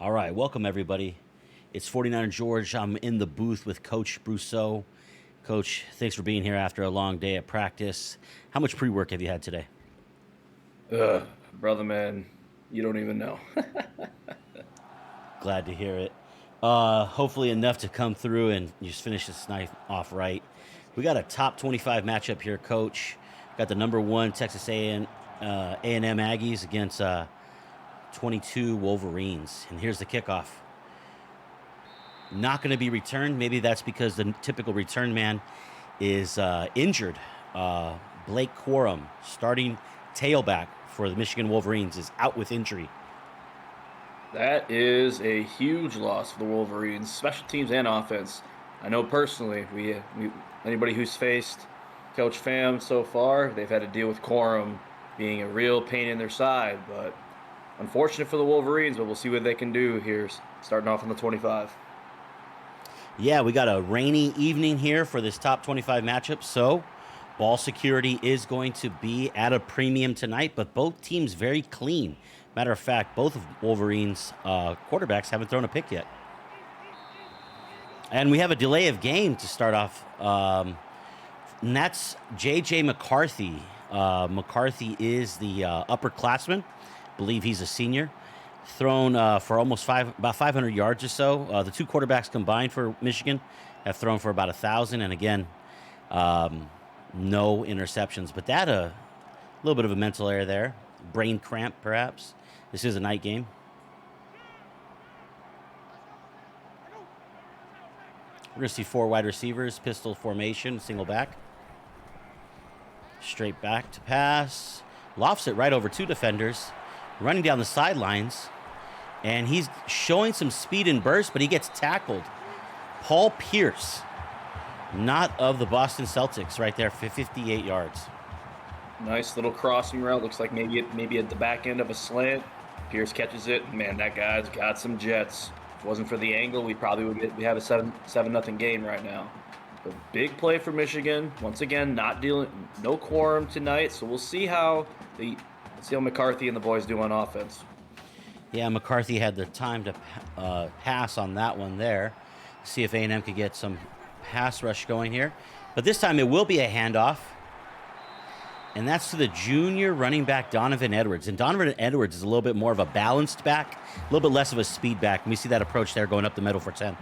All right, welcome everybody. It's 49er George. I'm in the booth with Coach Brousseau. Coach, thanks for being here after a long day at practice. How much pre-work have you had today? Brother man, you don't even know. Glad to hear it. Hopefully enough to come through and just finish this night off right. We got a top 25 matchup here, Coach. Got the number one Texas A&M Aggies against 22 Wolverines. And here's the kickoff. Not going to be returned. Maybe that's because the typical return man is injured. Blake Corum, starting tailback for the Michigan Wolverines, is out with injury. That is a huge loss for the Wolverines, special teams and offense. I know personally, we anybody who's faced Coach Pham so far, they've had to deal with Corum being a real pain in their side. But unfortunate for the Wolverines, but we'll see what they can do here, starting off on the 25. Yeah, we got a rainy evening here for this top 25 matchup, so ball security is going to be at a premium tonight, but both teams very clean. Matter of fact, both of Wolverines' quarterbacks haven't thrown a pick yet. And we have a delay of game to start off, and that's J.J. McCarthy. McCarthy is the upperclassman. I believe he's a senior. Thrown for about 500 yards or so. The two quarterbacks combined for Michigan have thrown for about 1,000, and again, no interceptions. But that a little bit of a mental error there, brain cramp perhaps. This is a night game. We're going to see four wide receivers, pistol formation, single back. Straight back to pass. Lofts it right over two defenders. Running down the sidelines. And he's showing some speed and burst, but he gets tackled. Paul Pierce, not of the Boston Celtics, right there for 58 yards. Nice little crossing route. Looks like maybe at the back end of a slant. Pierce catches it. Man, that guy's got some jets. If it wasn't for the angle, we probably we have a 7-0 game right now. But big play for Michigan. Once again, no quorum tonight, so we'll see how McCarthy and the boys do on offense. Yeah, McCarthy had the time to pass on that one there. See if A&M could get some pass rush going here. But this time it will be a handoff. And that's to the junior running back, Donovan Edwards. And Donovan Edwards is a little bit more of a balanced back, a little bit less of a speed back. And we see that approach there going up the middle for 10.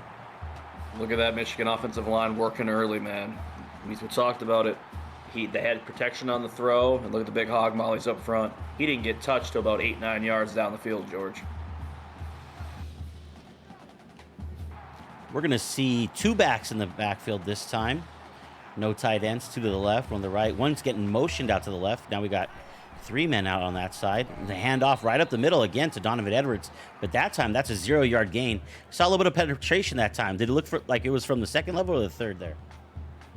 Look at that Michigan offensive line working early, man. We talked about it. They had protection on the throw, and look at the big hog mollies up front. He didn't get touched till about 8-9 yards down the field, George. We're going to see two backs in the backfield this time. No tight ends, two to the left, one to the right. One's getting motioned out to the left. Now we got three men out on that side. The handoff right up the middle again to Donovan Edwards. But that time, that's a 0-yard gain. Saw a little bit of penetration that time. Did it look like it was from the second level or the third there?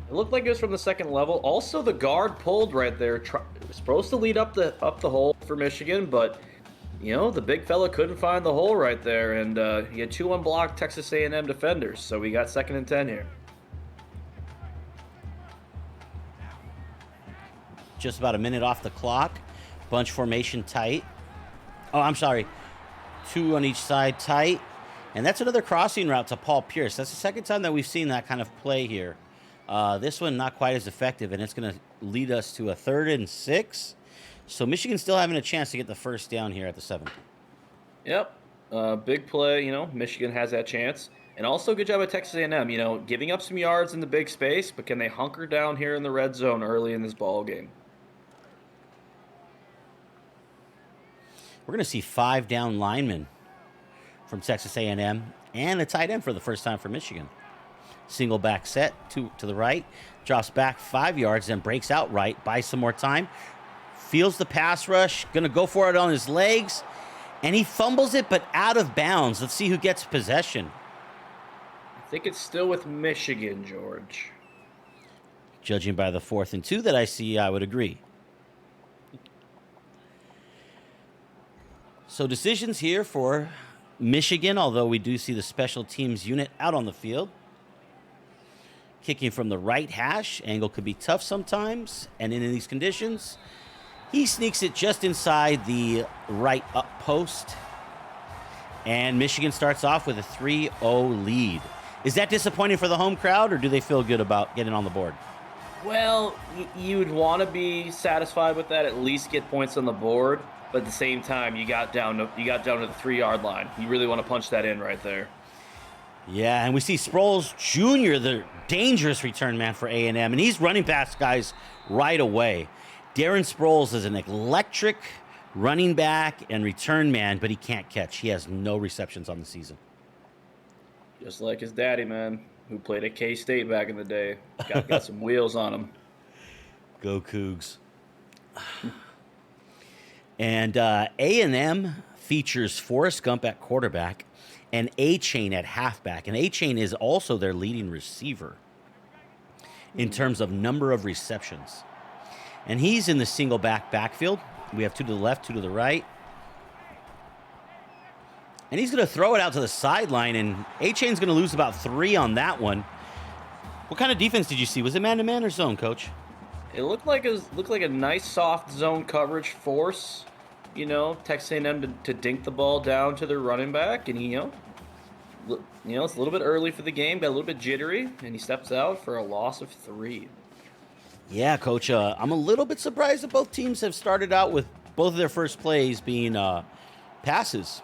It looked like it was from the second level. Also, the guard pulled right there. It was supposed to lead up the hole for Michigan, but the big fella couldn't find the hole right there, and he had two unblocked Texas A&M defenders. So we got 2nd and 10 here. Just about a minute off the clock. Bunch formation tight. Oh, I'm sorry. Two on each side tight. And that's another crossing route to Paul Pierce. That's the second time that we've seen that kind of play here. This one not quite as effective, and it's going to lead us to a 3rd and 6. So Michigan's still having a chance to get the first down here at the 7. Yep. Big play. Michigan has that chance. And also good job at Texas A&M, giving up some yards in the big space, but can they hunker down here in the red zone early in this ball game? We're going to see 5 down linemen from Texas A&M and a tight end for the first time for Michigan. Single back set to the right, drops back 5 yards, then breaks out right, buys some more time, feels the pass rush, going to go for it on his legs, and he fumbles it, but out of bounds. Let's see who gets possession. I think it's still with Michigan, George. Judging by the 4th and 2 that I see, I would agree. So decisions here for Michigan, although we do see the special teams unit out on the field. Kicking from the right hash. Angle could be tough sometimes. And in these conditions, he sneaks it just inside the right up post. And Michigan starts off with a 3-0 lead. Is that disappointing for the home crowd, or do they feel good about getting on the board? Well, you'd want to be satisfied with that, at least get points on the board. But at the same time, you got down to the 3-yard line. You really want to punch that in right there. Yeah, and we see Sproles Jr., the dangerous return man for A&M, and he's running past guys right away. Darren Sproles is an electric running back and return man, but he can't catch. He has no receptions on the season. Just like his daddy, man, who played at K-State back in the day. Got some wheels on him. Go Cougs. And A&M features Forrest Gump at quarterback and A-Chain at halfback. And A-Chain is also their leading receiver in terms of number of receptions. And he's in the single backfield. We have two to the left, two to the right. And he's going to throw it out to the sideline, and A-Chain's going to lose about 3 on that one. What kind of defense did you see? Was it man-to-man or zone, Coach? It looked like a nice soft zone coverage force. Texas A&M to dink the ball down to their running back, and it's a little bit early for the game, got a little bit jittery, and he steps out for a loss of 3. Yeah, Coach. I'm a little bit surprised that both teams have started out with both of their first plays being passes.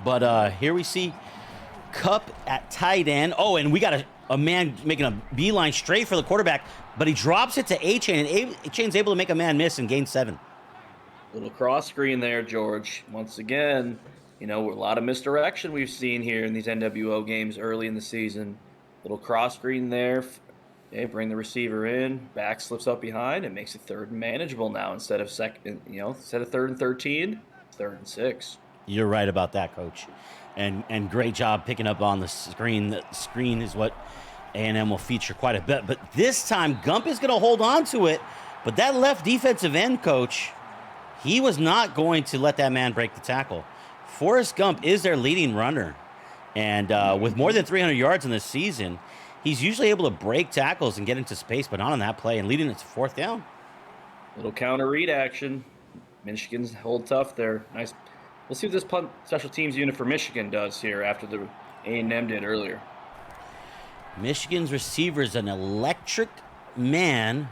But here we see Cup at tight end. Oh, and we got a man making a beeline straight for the quarterback, but he drops it to A-Chain, and A-Chain's able to make a man miss and gain 7. Little cross screen there, George. Once again, a lot of misdirection we've seen here in these NWO games early in the season. Little cross screen there. Okay, bring the receiver in. Back slips up behind and makes it 3rd and manageable now instead of 3rd and 13, 3rd and 6. You're right about that, Coach. And great job picking up on the screen. The screen is what A&M will feature quite a bit. But this time, Gump is going to hold on to it. But that left defensive end, Coach, he was not going to let that man break the tackle. Forrest Gump is their leading runner. And with more than 300 yards in this season, he's usually able to break tackles and get into space, but not on that play, and leading it to 4th down. Little counter read action. Michigan's hold tough there. Nice. We'll see what this punt special teams unit for Michigan does here after the A&M did earlier. Michigan's receiver is an electric man,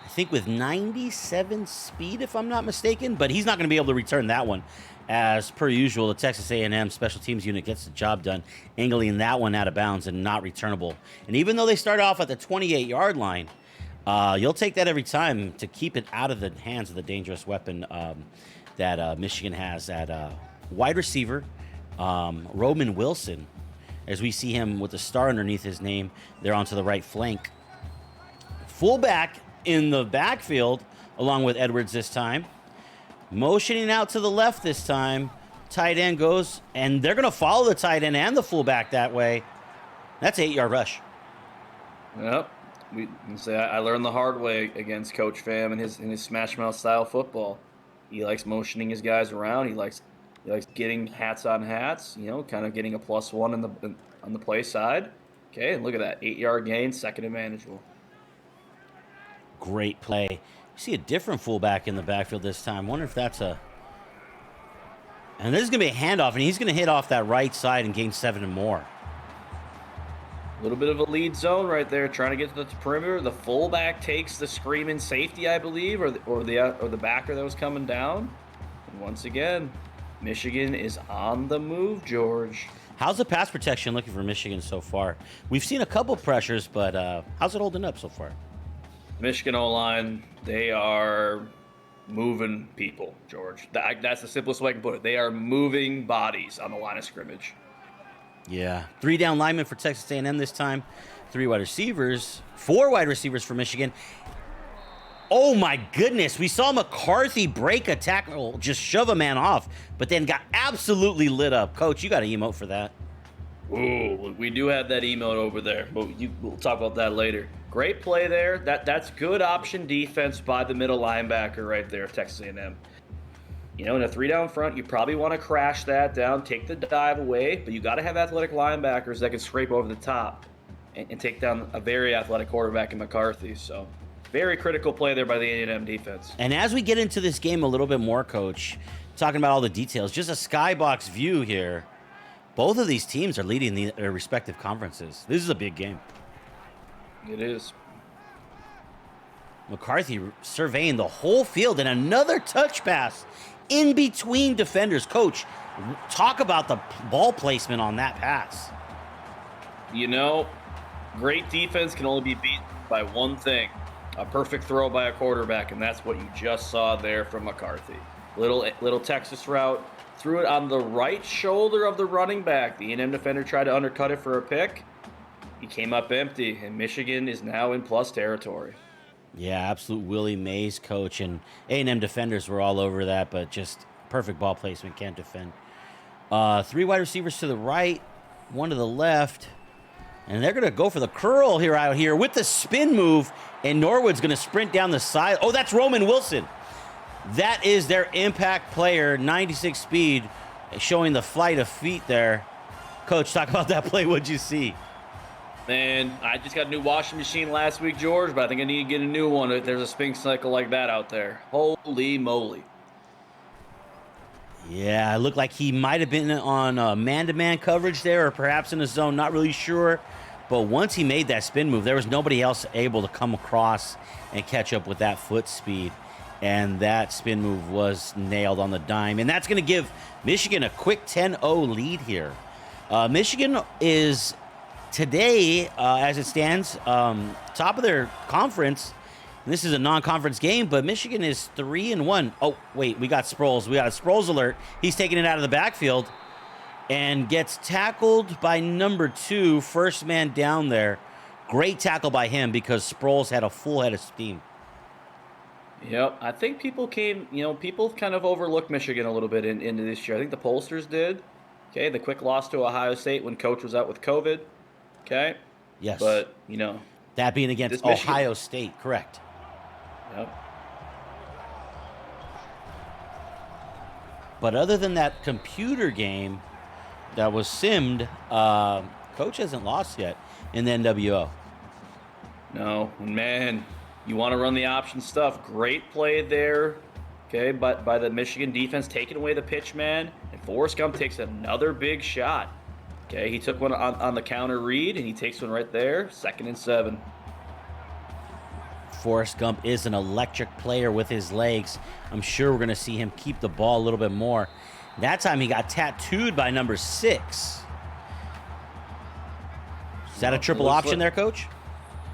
I think with 97 speed, if I'm not mistaken, but he's not going to be able to return that one. As per usual, the Texas A&M special teams unit gets the job done, angling that one out of bounds and not returnable. And even though they start off at the 28-yard line, you'll take that every time to keep it out of the hands of the dangerous weapon that Michigan has at wide receiver, Roman Wilson, as we see him with the star underneath his name there onto the right flank. Fullback in the backfield, along with Edwards this time. Motioning out to the left this time. Tight end goes, and they're going to follow the tight end and the fullback that way. That's an 8-yard rush. Yep. I learned the hard way against Coach Pham and his smash mouth style football. He likes motioning his guys around. He likes getting hats on hats. Kind of getting a +1 on the play side. Okay, and look at that 8-yard gain, 2nd and manageable. Great play. You see a different fullback in the backfield this time. Wonder if that's a... And this is going to be a handoff, and he's going to hit off that right side and gain 7 and more. A little bit of a lead zone right there, trying to get to the perimeter. The fullback takes the screaming safety, I believe, or the backer that was coming down. And once again, Michigan is on the move, George. How's the pass protection looking for Michigan so far? We've seen a couple pressures, but how's it holding up so far? Michigan O-line, they are moving people, George. That's the simplest way I can put it. They are moving bodies on the line of scrimmage. Yeah. 3 down linemen for Texas A&M this time. 3 wide receivers. 4 wide receivers for Michigan. Oh, my goodness. We saw McCarthy break a tackle, just shove a man off, but then got absolutely lit up. Coach, you got an emote for that. Ooh, we do have that emote over there, but we'll talk about that later. Great play there. That's good option defense by the middle linebacker right there of Texas A&M. In a 3-down front, you probably want to crash that down, take the dive away, but you got to have athletic linebackers that can scrape over the top and take down a very athletic quarterback in McCarthy. So, very critical play there by the A&M defense. And as we get into this game a little bit more, Coach, talking about all the details, just a skybox view here. Both of these teams are leading their respective conferences. This is a big game. It is. McCarthy surveying the whole field, and another touch pass in between defenders. Coach, talk about the ball placement on that pass. You know, great defense can only be beaten by one thing: a perfect throw by a quarterback, and that's what you just saw there from McCarthy. Little Texas route, threw it on the right shoulder of the running back. The A&M defender tried to undercut it for a pick. He came up empty, and Michigan is now in plus territory. Yeah, absolute Willie Mays, coach, and A&M defenders were all over that, but just perfect ball placement, can't defend. 3 wide receivers to the right, 1 to the left, and they're going to go for the curl out here with the spin move, and Norwood's going to sprint down the side. Oh, that's Roman Wilson. That is their impact player, 96 speed, showing the flight of feet there. Coach, talk about that play. What'd you see? Man, I just got a new washing machine last week, George, but I think I need to get a new one if there's a spin cycle like that out there. Holy moly. Yeah, it looked like he might have been on man-to-man coverage there, or perhaps in the zone, not really sure. But once he made that spin move, there was nobody else able to come across and catch up with that foot speed. And that spin move was nailed on the dime. And that's going to give Michigan a quick 10-0 lead here. Michigan is today, as it stands, top of their conference. And this is a non-conference game, but Michigan is 3-1. Oh, wait, we got Sproles. We got a Sproles alert. He's taking it out of the backfield and gets tackled by number 2, first man down there. Great tackle by him because Sproles had a full head of steam. Yep, I think people kind of overlooked Michigan a little bit into this year. I think the pollsters did. Okay, the quick loss to Ohio State when coach was out with COVID. Okay. Yes. But, that being against Ohio State, correct. Yep. But other than that computer game that was simmed, coach hasn't lost yet in the NWO. No, man, you want to run the option stuff. Great play there, okay, but by the Michigan defense taking away the pitch man, and Forrest Gump takes another big shot. Okay, he took one on the counter read, and he takes one right there, 2nd and 7. Forrest Gump is an electric player with his legs. I'm sure we're going to see him keep the ball a little bit more. That time he got tattooed by number 6. Is that a triple option there, Coach?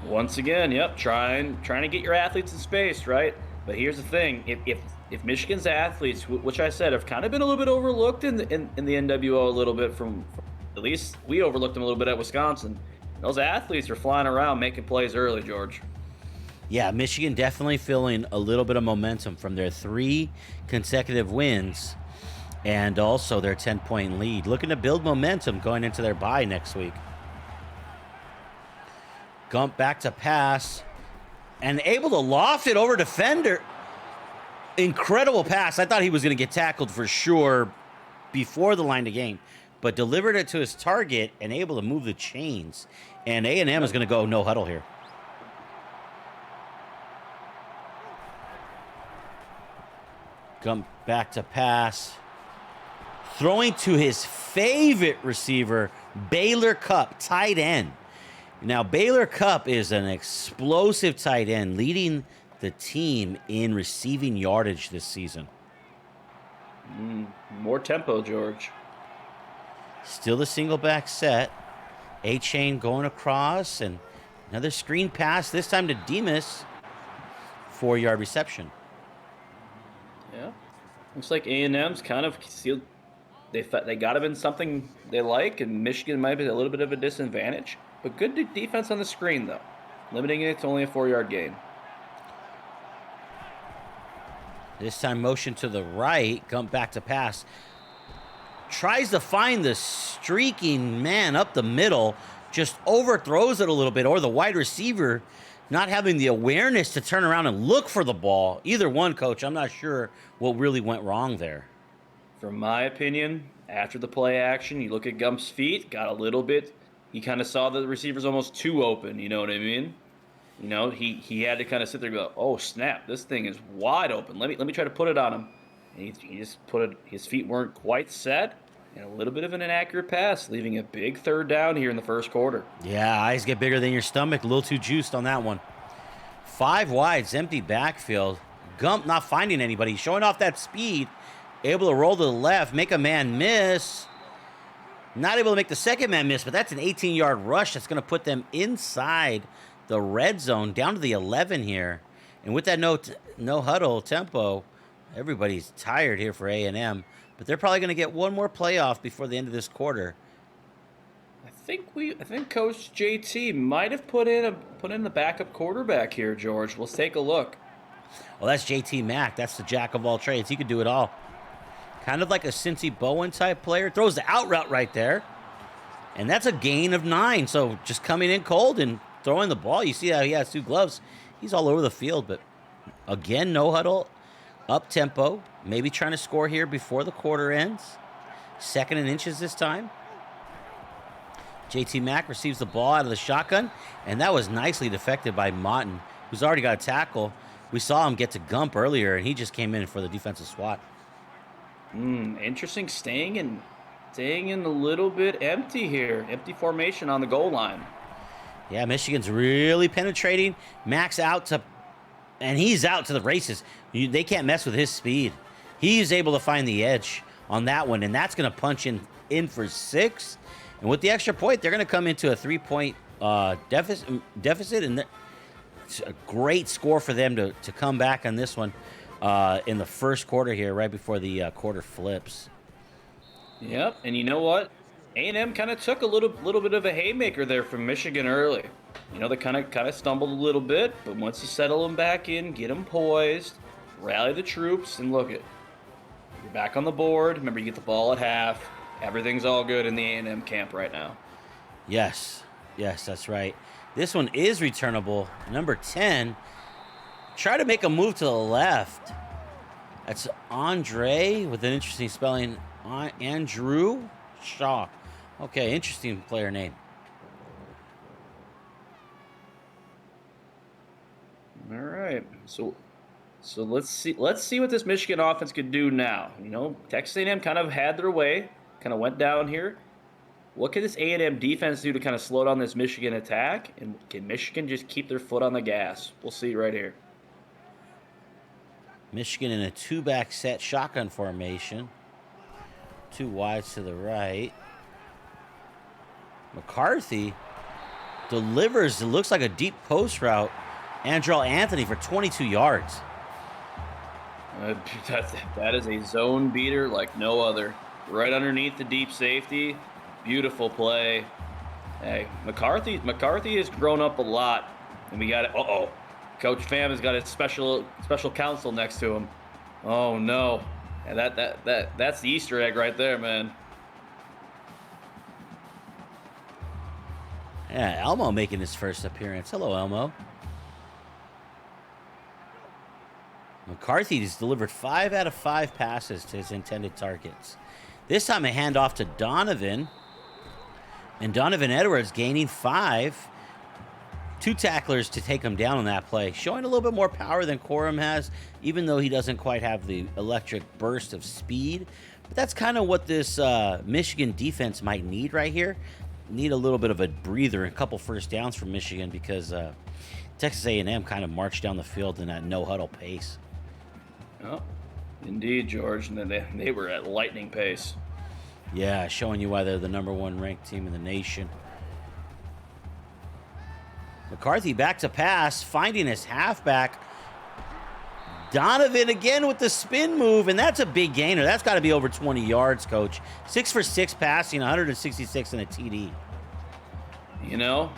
Once again, yep, trying to get your athletes in space, right? But here's the thing: if Michigan's athletes, which I said have kind of been a little bit overlooked in the NWO a little bit, from at least we overlooked them a little bit at Wisconsin. Those athletes are flying around making plays early, George. Yeah, Michigan definitely feeling a little bit of momentum from their 3 consecutive wins and also their 10-point lead. Looking to build momentum going into their bye next week. Gump back to pass and able to loft it over defender. Incredible pass. I thought he was going to get tackled for sure before the line of game, but delivered it to his target and able to move the chains. And A&M is going to go no huddle here. Gump back to pass. Throwing to his favorite receiver, Baylor Cupp, tight end. Now, Baylor Cupp is an explosive tight end, leading the team in receiving yardage this season. More tempo, George. Still the single back set. A-Chain going across, and another screen pass, this time to Demas. 4-yard reception. Yeah. Looks like A&M's kind of sealed. They got him in something they like, and Michigan might be a little bit of a disadvantage. But good defense on the screen, though. Limiting it to only a 4-yard gain. This time motion to the right. Gump back to pass. Tries to find the streaking man up the middle. Just overthrows it a little bit. Or the wide receiver not having the awareness to turn around and look for the ball. Either one, Coach. I'm not sure what really went wrong there. From my opinion, after the play action, you look at Gump's feet, got a little bit. He kind of saw the receivers almost too open, you know what I mean? You know, he had to kind of sit there and go, oh, snap, this thing is wide open. Let me try to put it on him. He just put it, his feet weren't quite set, and a little bit of an inaccurate pass, leaving a big third down here in the first quarter. Yeah, eyes get bigger than your stomach. A little too juiced on that one. 5 wides, empty backfield. Gump not finding anybody, showing off that speed. Able to roll to the left, make a man miss. Not able to make the second man miss, but that's an 18-yard rush that's going to put them inside the red zone, down to the 11 here. And with that no huddle tempo, everybody's tired here for A&M, but they're probably going to get one more playoff before the end of this quarter. I think Coach JT might have put in the backup quarterback here, George. Let's take a look. Well, that's JT Mack. That's the jack of all trades. He could do it all. Kind of like a Cincy Bowen type player. Throws the out route right there. And that's a gain of 9. So just coming in cold and throwing the ball. You see how he has 2 gloves. He's all over the field. But again, no huddle, up tempo. Maybe trying to score here before the quarter ends. 2nd and inches this time. JT Mack receives the ball out of the shotgun. And that was nicely deflected by Motton, who's already got a tackle. We saw him get to Gump earlier, and he just came in for the defensive swat. Interesting. Staying in a little bit empty here. Empty formation on the goal line. Yeah, Michigan's really penetrating. Max and he's out to the races. They can't mess with his speed. He's able to find the edge on that one, and that's going to punch in for 6. And with the extra point, they're going to come into a 3-point deficit, and it's a great score for them to come back on this one. In the first quarter here, right before the quarter flips. Yep, and you know what? A&M kind of took a little bit of a haymaker there from Michigan early. They kind of stumbled a little bit, but once you settle them back in, get them poised, rally the troops, and look it. You're back on the board. Remember, you get the ball at half. Everything's all good in the A&M camp right now. Yes, that's right. This one is returnable. Number 10. Try to make a move to the left. That's Andre with an interesting spelling. Andrew Shaw. Okay, interesting player name. All right. So let's see what this Michigan offense could do now. Texas A&M kind of had their way, kind of went down here. What can this A&M defense do to kind of slow down this Michigan attack? And can Michigan just keep their foot on the gas? We'll see right here. Michigan in a 2-back set shotgun formation. 2 wides to the right. McCarthy delivers, it looks like a deep post route. Andrell Anthony for 22 yards. That is a zone beater like no other. Right underneath the deep safety. Beautiful play. Hey, McCarthy has grown up a lot. And we got it. Coach Pham has got his special counsel next to him. Oh no. And that's the Easter egg right there, man. Yeah, Elmo making his first appearance. Hello, Elmo. McCarthy has delivered 5 out of 5 passes to his intended targets. This time a handoff to Donovan. And Donovan Edwards gaining 5. 2 tacklers to take him down on that play. Showing a little bit more power than Corum has, even though he doesn't quite have the electric burst of speed. But that's kind of what this Michigan defense might need right here. Need a little bit of a breather, a couple first downs from Michigan because Texas A&M kind of marched down the field in that no-huddle pace. Oh, indeed, George. And they were at lightning pace. Yeah, showing you why they're the number 1 ranked team in the nation. McCarthy back to pass, finding his halfback. Donovan again with the spin move, and that's a big gainer. That's got to be over 20 yards, Coach. 6 for 6 passing, 166 and a TD.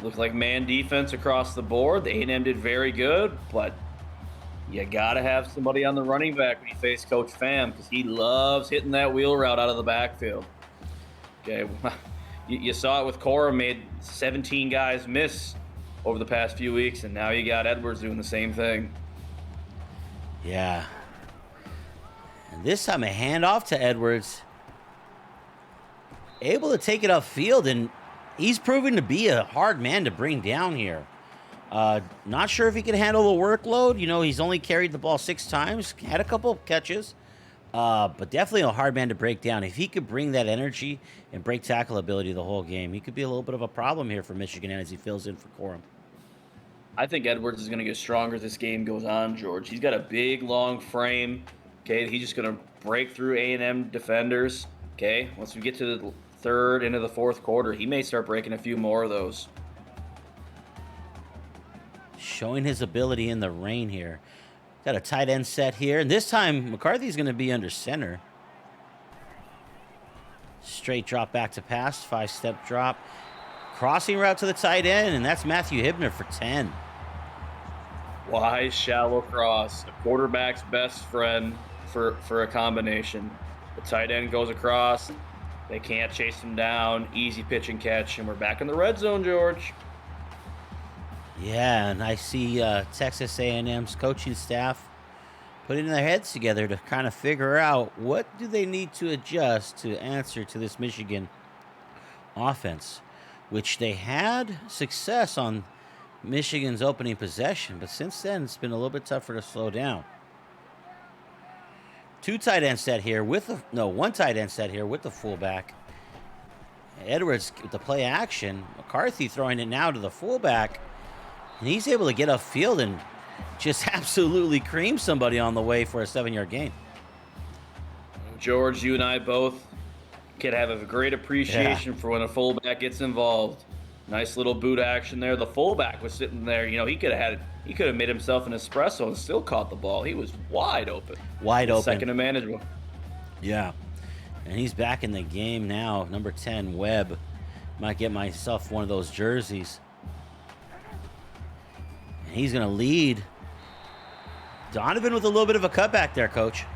Looked like man defense across the board. The A&M did very good, but you got to have somebody on the running back when you face Coach Pham because he loves hitting that wheel route out of the backfield. Okay, you saw it with Corum, made 17 guys miss over the past few weeks, and now you got Edwards doing the same thing. Yeah. And this time a handoff to Edwards. Able to take it upfield, and he's proven to be a hard man to bring down here. Not sure if he can handle the workload. He's only carried the ball 6 times, had a couple of catches, But definitely a hard man to break down. If he could bring that energy and break tackle ability the whole game, he could be a little bit of a problem here for Michigan as he fills in for Corum. I think Edwards is going to get stronger as this game goes on, George. He's got a big, long frame. Okay, he's just going to break through A&M defenders. Okay, once we get to the third into the fourth quarter, he may start breaking a few more of those. Showing his ability in the rain here. Got a tight end set here, and this time McCarthy's going to be under center. Straight drop back to pass, 5-step drop. Crossing route to the tight end, and that's Matthew Hibner for 10. Wide, shallow cross. The quarterback's best friend for a combination. The tight end goes across. They can't chase him down. Easy pitch and catch, and we're back in the red zone, George. Yeah, and I see Texas A&M's coaching staff putting their heads together to kind of figure out what do they need to adjust to answer to this Michigan offense, which they had success on Michigan's opening possession, but since then it's been a little bit tougher to slow down. One tight end set here with the fullback. Edwards with the play action. McCarthy throwing it now to the fullback. And he's able to get upfield and just absolutely cream somebody on the way for a 7-yard gain. George, you and I both can have a great appreciation for when a fullback gets involved. Nice little boot action there. The fullback was sitting there. You know, he could have made himself an espresso and still caught the ball. He was wide open. Wide open. Second and manageable. Yeah. And he's back in the game now. Number 10, Webb. Might get myself one of those jerseys. And he's going to lead. Donovan with a little bit of a cutback there, Coach.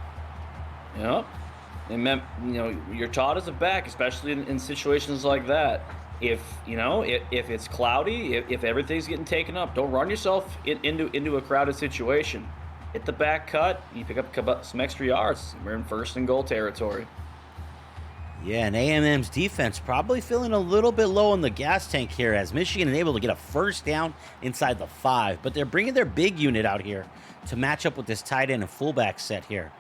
Yep. And, you're taught as a back, especially in situations like that. If it's cloudy, if everything's getting taken up, don't run yourself into a crowded situation. Hit the back cut, you pick up some extra yards. We're in first and goal territory. Yeah, and A&M's defense probably feeling a little bit low on the gas tank here as Michigan is able to get a first down inside the 5. But they're bringing their big unit out here to match up with this tight end and fullback set here.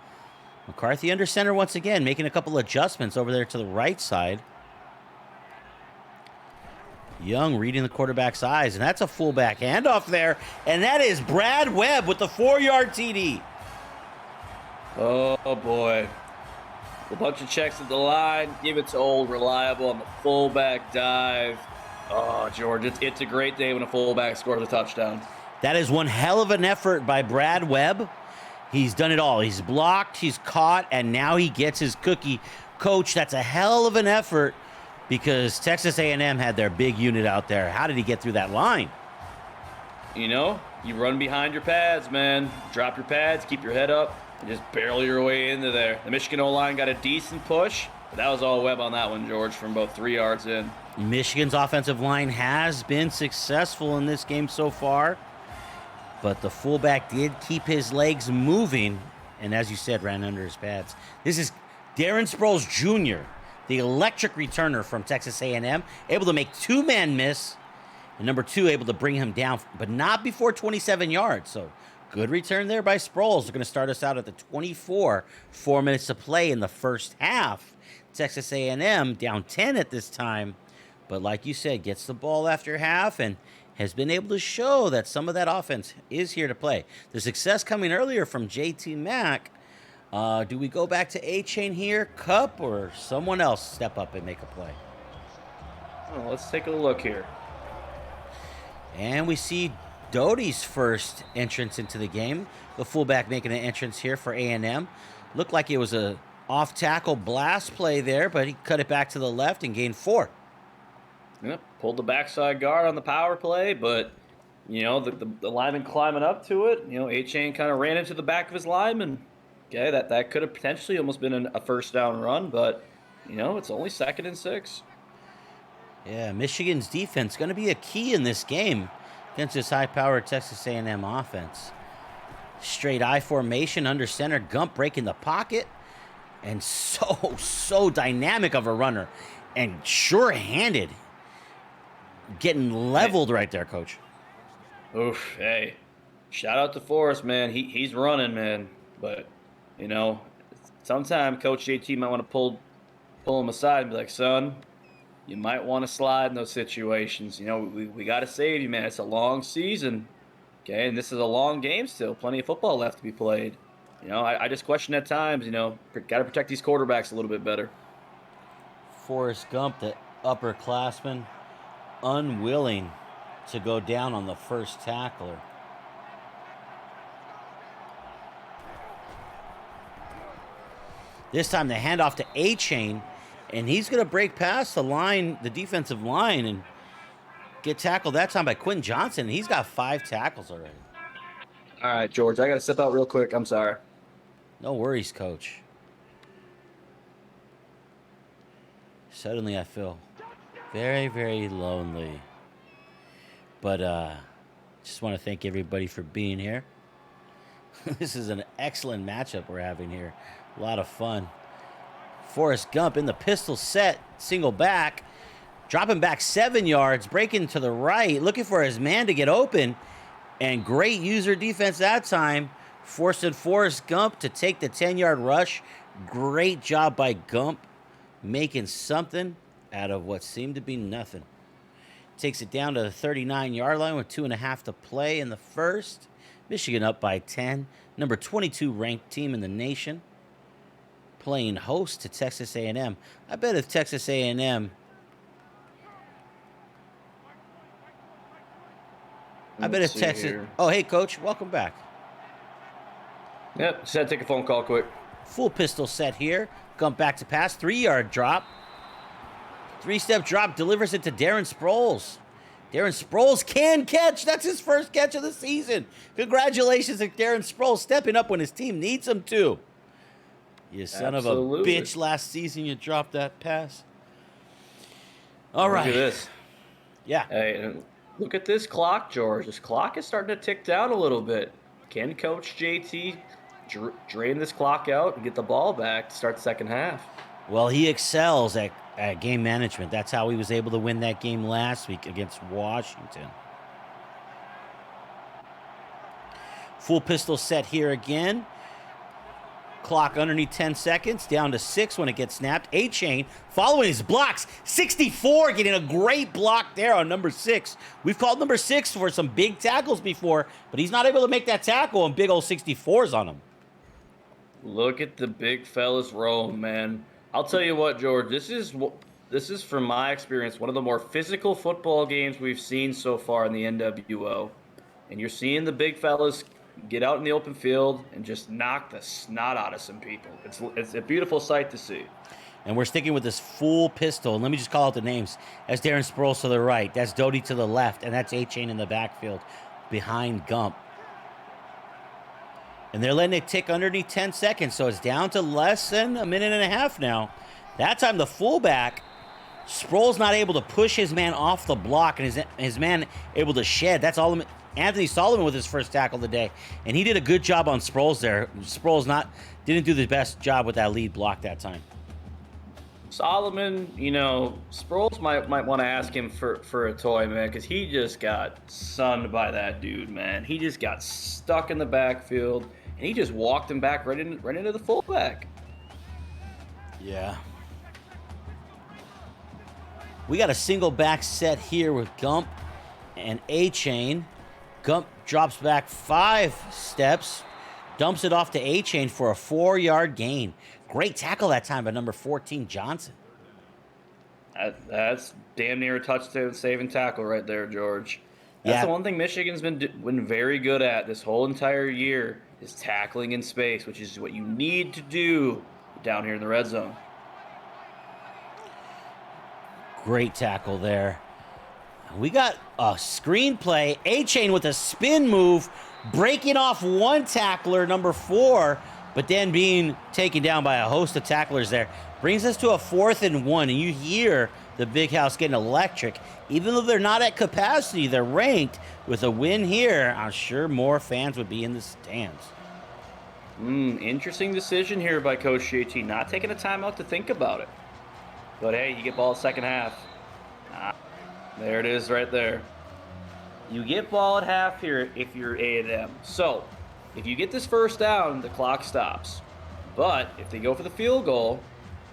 McCarthy under center once again, making a couple adjustments over there to the right side. Young reading the quarterback's eyes, and that's a fullback handoff there, and that is Brad Webb with the 4-yard TD. Oh, boy. A bunch of checks at the line. Give it to old Reliable on the fullback dive. Oh, George, it's a great day when a fullback scores a touchdown. That is one hell of an effort by Brad Webb. He's done it all. He's blocked, he's caught, and now he gets his cookie. Coach, that's a hell of an effort because Texas A&M had their big unit out there. How did he get through that line? You run behind your pads, man. Drop your pads, keep your head up, and just barrel your way into there. The Michigan O-line got a decent push, but that was all Webb on that one, George, from about 3 yards in. Michigan's offensive line has been successful in this game so far, but the fullback did keep his legs moving, and as you said, ran under his pads. This is Darren Sproles Jr., the electric returner from Texas A&M, able to make 2-man miss, and number 2 able to bring him down, but not before 27 yards. So good return there by Sproles. They're going to start us out at the 24. 4 minutes to play in the first half. Texas A&M down 10 at this time, but like you said, gets the ball after half and has been able to show that some of that offense is here to play. The success coming earlier from JT Mack. Do we go back to A-Chain here, Cup, or someone else step up and make a play? Oh, let's take a look here. And we see Doty's first entrance into the game. The fullback making an entrance here for A&M. Looked like it was a off-tackle blast play there, but he cut it back to the left and gained 4. Yep, pulled the backside guard on the power play, but, the lineman climbing up to it, A-Chain kind of ran into the back of his lineman. Okay, that could have potentially almost been a first down run, but, it's only 2nd and 6. Yeah, Michigan's defense going to be a key in this game against this high-powered Texas A&M offense. Straight I formation under center, Gump breaking the pocket, and so dynamic of a runner, and sure-handed, getting leveled right there, Coach. Oof, hey, shout out to Forrest, man. He's running, man, but Sometime Coach JT might want to pull him aside and be like, son, you might want to slide in those situations. We got to save you, man. It's a long season, okay? And this is a long game still. Plenty of football left to be played. I just question at times, got to protect these quarterbacks a little bit better. Forrest Gump, the upperclassman, unwilling to go down on the first tackler. This time the handoff to A-Chain, and he's going to break past the defensive line, and get tackled that time by Quentin Johnson. He's got 5 tackles already. All right, George, I got to step out real quick. I'm sorry. No worries, Coach. Suddenly I feel very, very lonely. But just want to thank everybody for being here. This is an excellent matchup we're having here. A lot of fun. Forrest Gump in the pistol set, single back, dropping back 7 yards, breaking to the right, looking for his man to get open, and great user defense that time, forcing Forrest Gump to take the 10-yard rush. Great job by Gump, making something out of what seemed to be nothing. Takes it down to the 39-yard line with 2.5 to play in the first. Michigan up by 10, number 22 ranked team in the nation, playing host to Texas A&M. I bet if Texas A&M, Oh, hey, Coach, welcome back. Yep, just had to take a phone call quick. Full pistol set here. Gump back to pass, 3-yard drop. 3-step drop, delivers it to Darren Sproles. Darren Sproles can catch. That's his first catch of the season. Congratulations to Darren Sproles stepping up when his team needs him to. You son of a bitch, last season you dropped that pass. All right. Look at this. Yeah. Hey, look at this clock, George. This clock is starting to tick down a little bit. Can Coach JT drain this clock out and get the ball back to start the second half? Well, he excels at game management. That's how he was able to win that game last week against Washington. Full pistol set here again. Clock underneath 10 seconds, down to 6 when it gets snapped. A-Chain following his blocks. 64 getting a great block there on number 6. We've called number 6 for some big tackles before, but he's not able to make that tackle, and big old 64's on him. Look at the big fellas roam, man. I'll tell you what, George, this is from my experience one of the more physical football games we've seen so far in the NWO. And you're seeing the big fellas get out in the open field and just knock the snot out of some people. It's a beautiful sight to see. And we're sticking with this full pistol. And let me just call out the names. That's Darren Sproles to the right. That's Doty to the left. And that's A-Chain in the backfield behind Gump. And they're letting it tick underneath 10 seconds, so it's down to less than a minute and a half now. That time the fullback, Sproles not able to push his man off the block, and his man able to shed. That's all. Anthony Solomon with his first tackle of the day, and he did a good job on Sproles there. Sproles didn't do the best job with that lead block that time. Solomon, Sproles might want to ask him for a toy, man, because he just got sunned by that dude, man. He just got stuck in the backfield, and he just walked him back right into the fullback. Yeah. We got a single back set here with Gump and A-Chain. Gump drops back 5 steps, dumps it off to A-Chain for a 4-yard gain. Great tackle that time by number 14, Johnson. That's damn near a touchdown-saving tackle right there, George. That's the one thing Michigan's been very good at this whole entire year is tackling in space, which is what you need to do down here in the red zone. Great tackle there. We got a screenplay. A-Chain with a spin move, breaking off one tackler, number 4, but then being taken down by a host of tacklers there. Brings us to a 4th and 1, and you hear the Big House getting electric. Even though they're not at capacity, they're ranked. With a win here, I'm sure more fans would be in the stands. Interesting decision here by Coach JT, not taking a timeout to think about it. But hey, you get ball second half. There it is right there. You get ball at half here if you're A&M. So, if you get this first down, the clock stops. But if they go for the field goal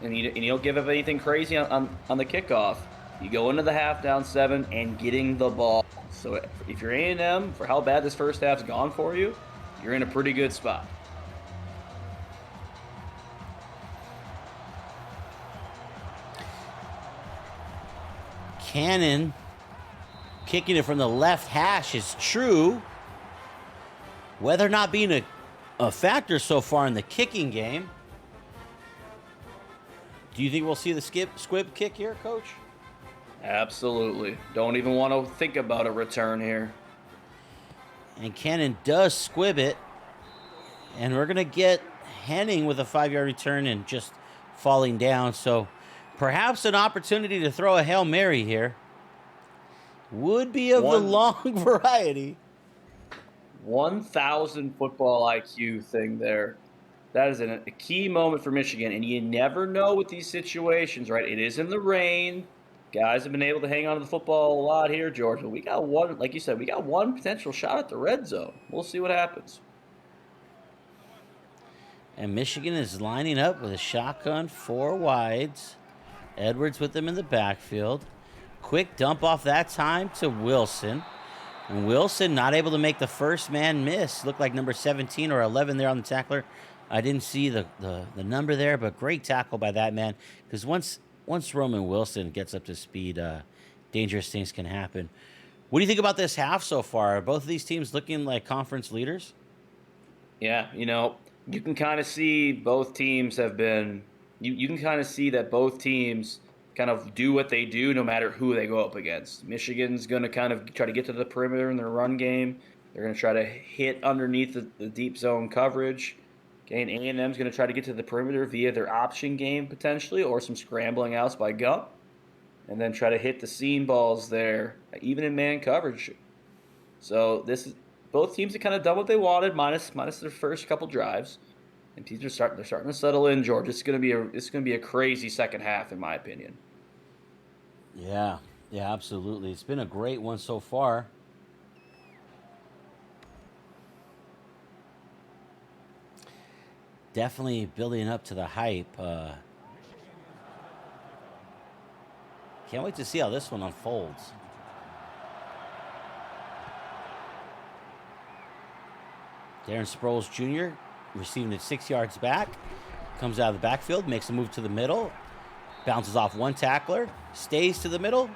and you don't give up anything crazy on the kickoff, you go into the half down 7 and getting the ball. So if you're A&M, for how bad this first half's gone for you, you're in a pretty good spot. Cannon kicking it from the left hash is true. Whether or not being a factor so far in the kicking game. Do you think we'll see the squib kick here, Coach? Absolutely. Don't even want to think about a return here. And Cannon does squib it. And we're going to get Henning with a 5-yard return and just falling down. So perhaps an opportunity to throw a Hail Mary here. Would be of the long variety. 1,000 football IQ thing there. That is a key moment for Michigan, and you never know with these situations, right? It is in the rain. Guys have been able to hang on to the football a lot here, George. But we got one, like you said, we got one potential shot at the red zone. We'll see what happens. And Michigan is lining up with a shotgun, 4 wides. Edwards with them in the backfield. Quick dump off that time to Wilson. And Wilson not able to make the first man miss. Looked like number 17 or 11 there on the tackler. I didn't see the number there, but great tackle by that man. Because once Roman Wilson gets up to speed, dangerous things can happen. What do you think about this half so far? Are both of these teams looking like conference leaders? Yeah, you can kind of see both teams have been – you can kind of see that both teams kind of do what they do no matter who they go up against. Michigan's going to kind of try to get to the perimeter in their run game. They're going to try to hit underneath the deep zone coverage. Okay, and A&M's going to try to get to the perimeter via their option game potentially or some scrambling outs by Gump. And then try to hit the seam balls there, even in man coverage. So this is both teams have kind of done what they wanted, minus their first couple drives. And teams are starting to settle in, George. It's going to be a crazy second half, in my opinion. Yeah, absolutely. It's been a great one so far. Definitely building up to the hype. Can't wait to see how this one unfolds. Darren Sproles Jr. receiving it 6 yards back. Comes out of the backfield, makes a move to the middle. Bounces off one tackler. Stays to the middle.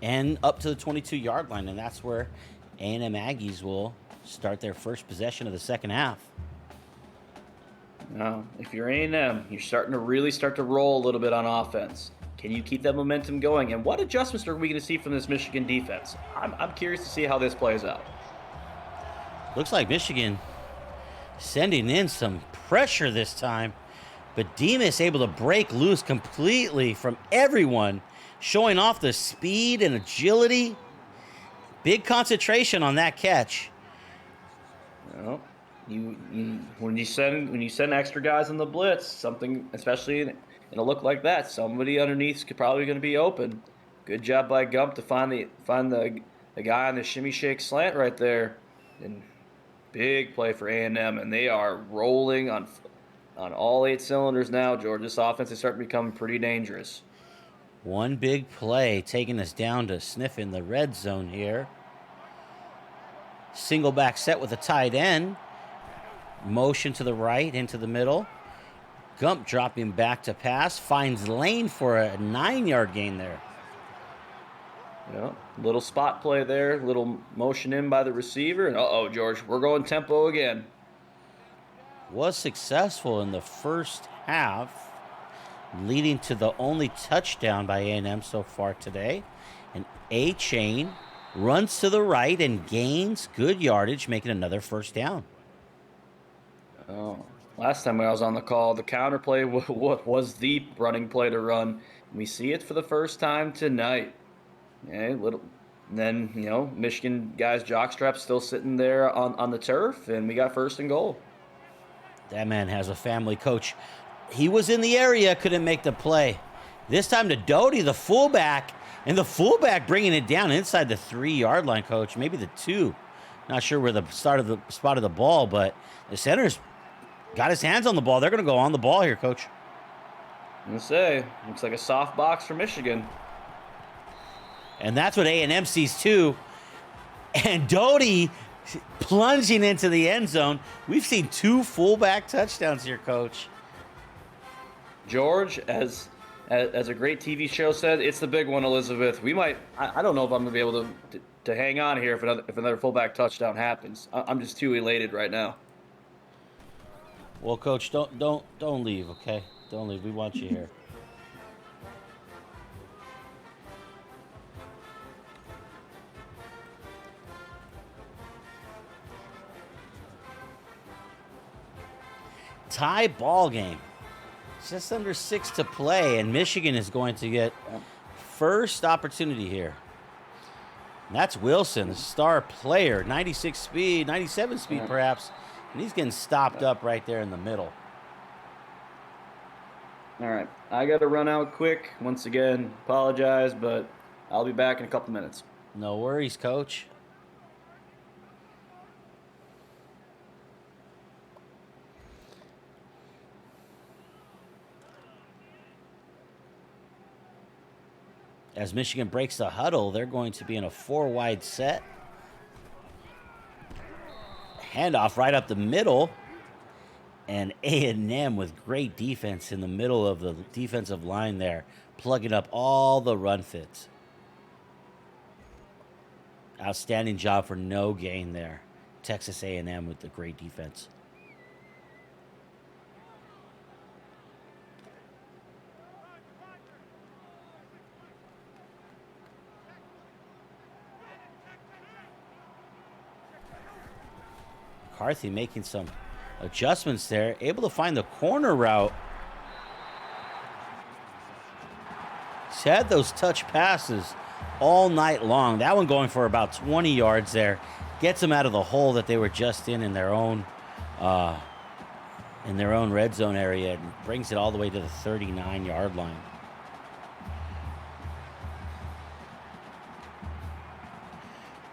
And up to the 22-yard line. And that's where A&M Aggies will start their first possession of the second half. Now, if you're A&M, you're starting to really roll a little bit on offense. Can you keep that momentum going? And what adjustments are we going to see from this Michigan defense? I'm curious to see how this plays out. Looks like Michigan sending in some pressure this time. But Demas able to break loose completely from everyone, showing off the speed and agility. Big concentration on that catch. Well, when you send extra guys on the blitz, something especially in a look like that, somebody underneath is probably going to be open. Good job by Gump to find the guy on the shimmy shake slant right there, and big play for A&M, and they are rolling on all 8 cylinders now. George, this offense is starting to become pretty dangerous. One big play taking us down to sniffing the red zone here. Single back set with a tight end. Motion to the right, into the middle. Gump dropping back to pass. Finds lane for a 9-yard gain there. Yeah, little spot play there. Little motion in by the receiver. And George, we're going tempo again. Was successful in the first half, leading to the only touchdown by A&M so far today. And A-Chain runs to the right and gains good yardage, making another first down. Oh, last time I was on the call, the counter play was the running play to run. We see it for the first time tonight. Okay, then Michigan guys jockstrap still sitting there on the turf, and we got first and goal. That man has a family, Coach. He was in the area, couldn't make the play. This time to Doty, the fullback, and the fullback bringing it down inside the 3-yard line, Coach. Maybe the 2. Not sure where the spot of the ball, but the center's got his hands on the ball. They're going to go on the ball here, Coach. I'm gonna say, looks like a soft box for Michigan. And that's what A&M sees too. And Doty plunging into the end zone. We've seen 2 fullback touchdowns here, Coach. George, as a great TV show said, it's the big one, Elizabeth. We might. I don't know if I'm gonna be able to hang on here if another fullback touchdown happens. I'm just too elated right now. Well, Coach, don't leave, okay? Don't leave. We want you here. Tie ball game. Just under 6 to play, and Michigan is going to get first opportunity here. And that's Wilson, the star player, 96 speed, 97 speed perhaps, and he's getting stopped up right there in the middle. All right, I got to run out quick. Once again, apologize, but I'll be back in a couple minutes. No worries, Coach. As Michigan breaks the huddle, they're going to be in a 4-wide set. Handoff right up the middle. And A&M with great defense in the middle of the defensive line there, plugging up all the run fits. Outstanding job for no gain there. Texas A&M with the great defense. McCarthy making some adjustments there, able to find the corner route. He's had those touch passes all night long. That one going for about 20 yards there. Gets them out of the hole that they were just in their own red zone area, and brings it all the way to the 39-yard line.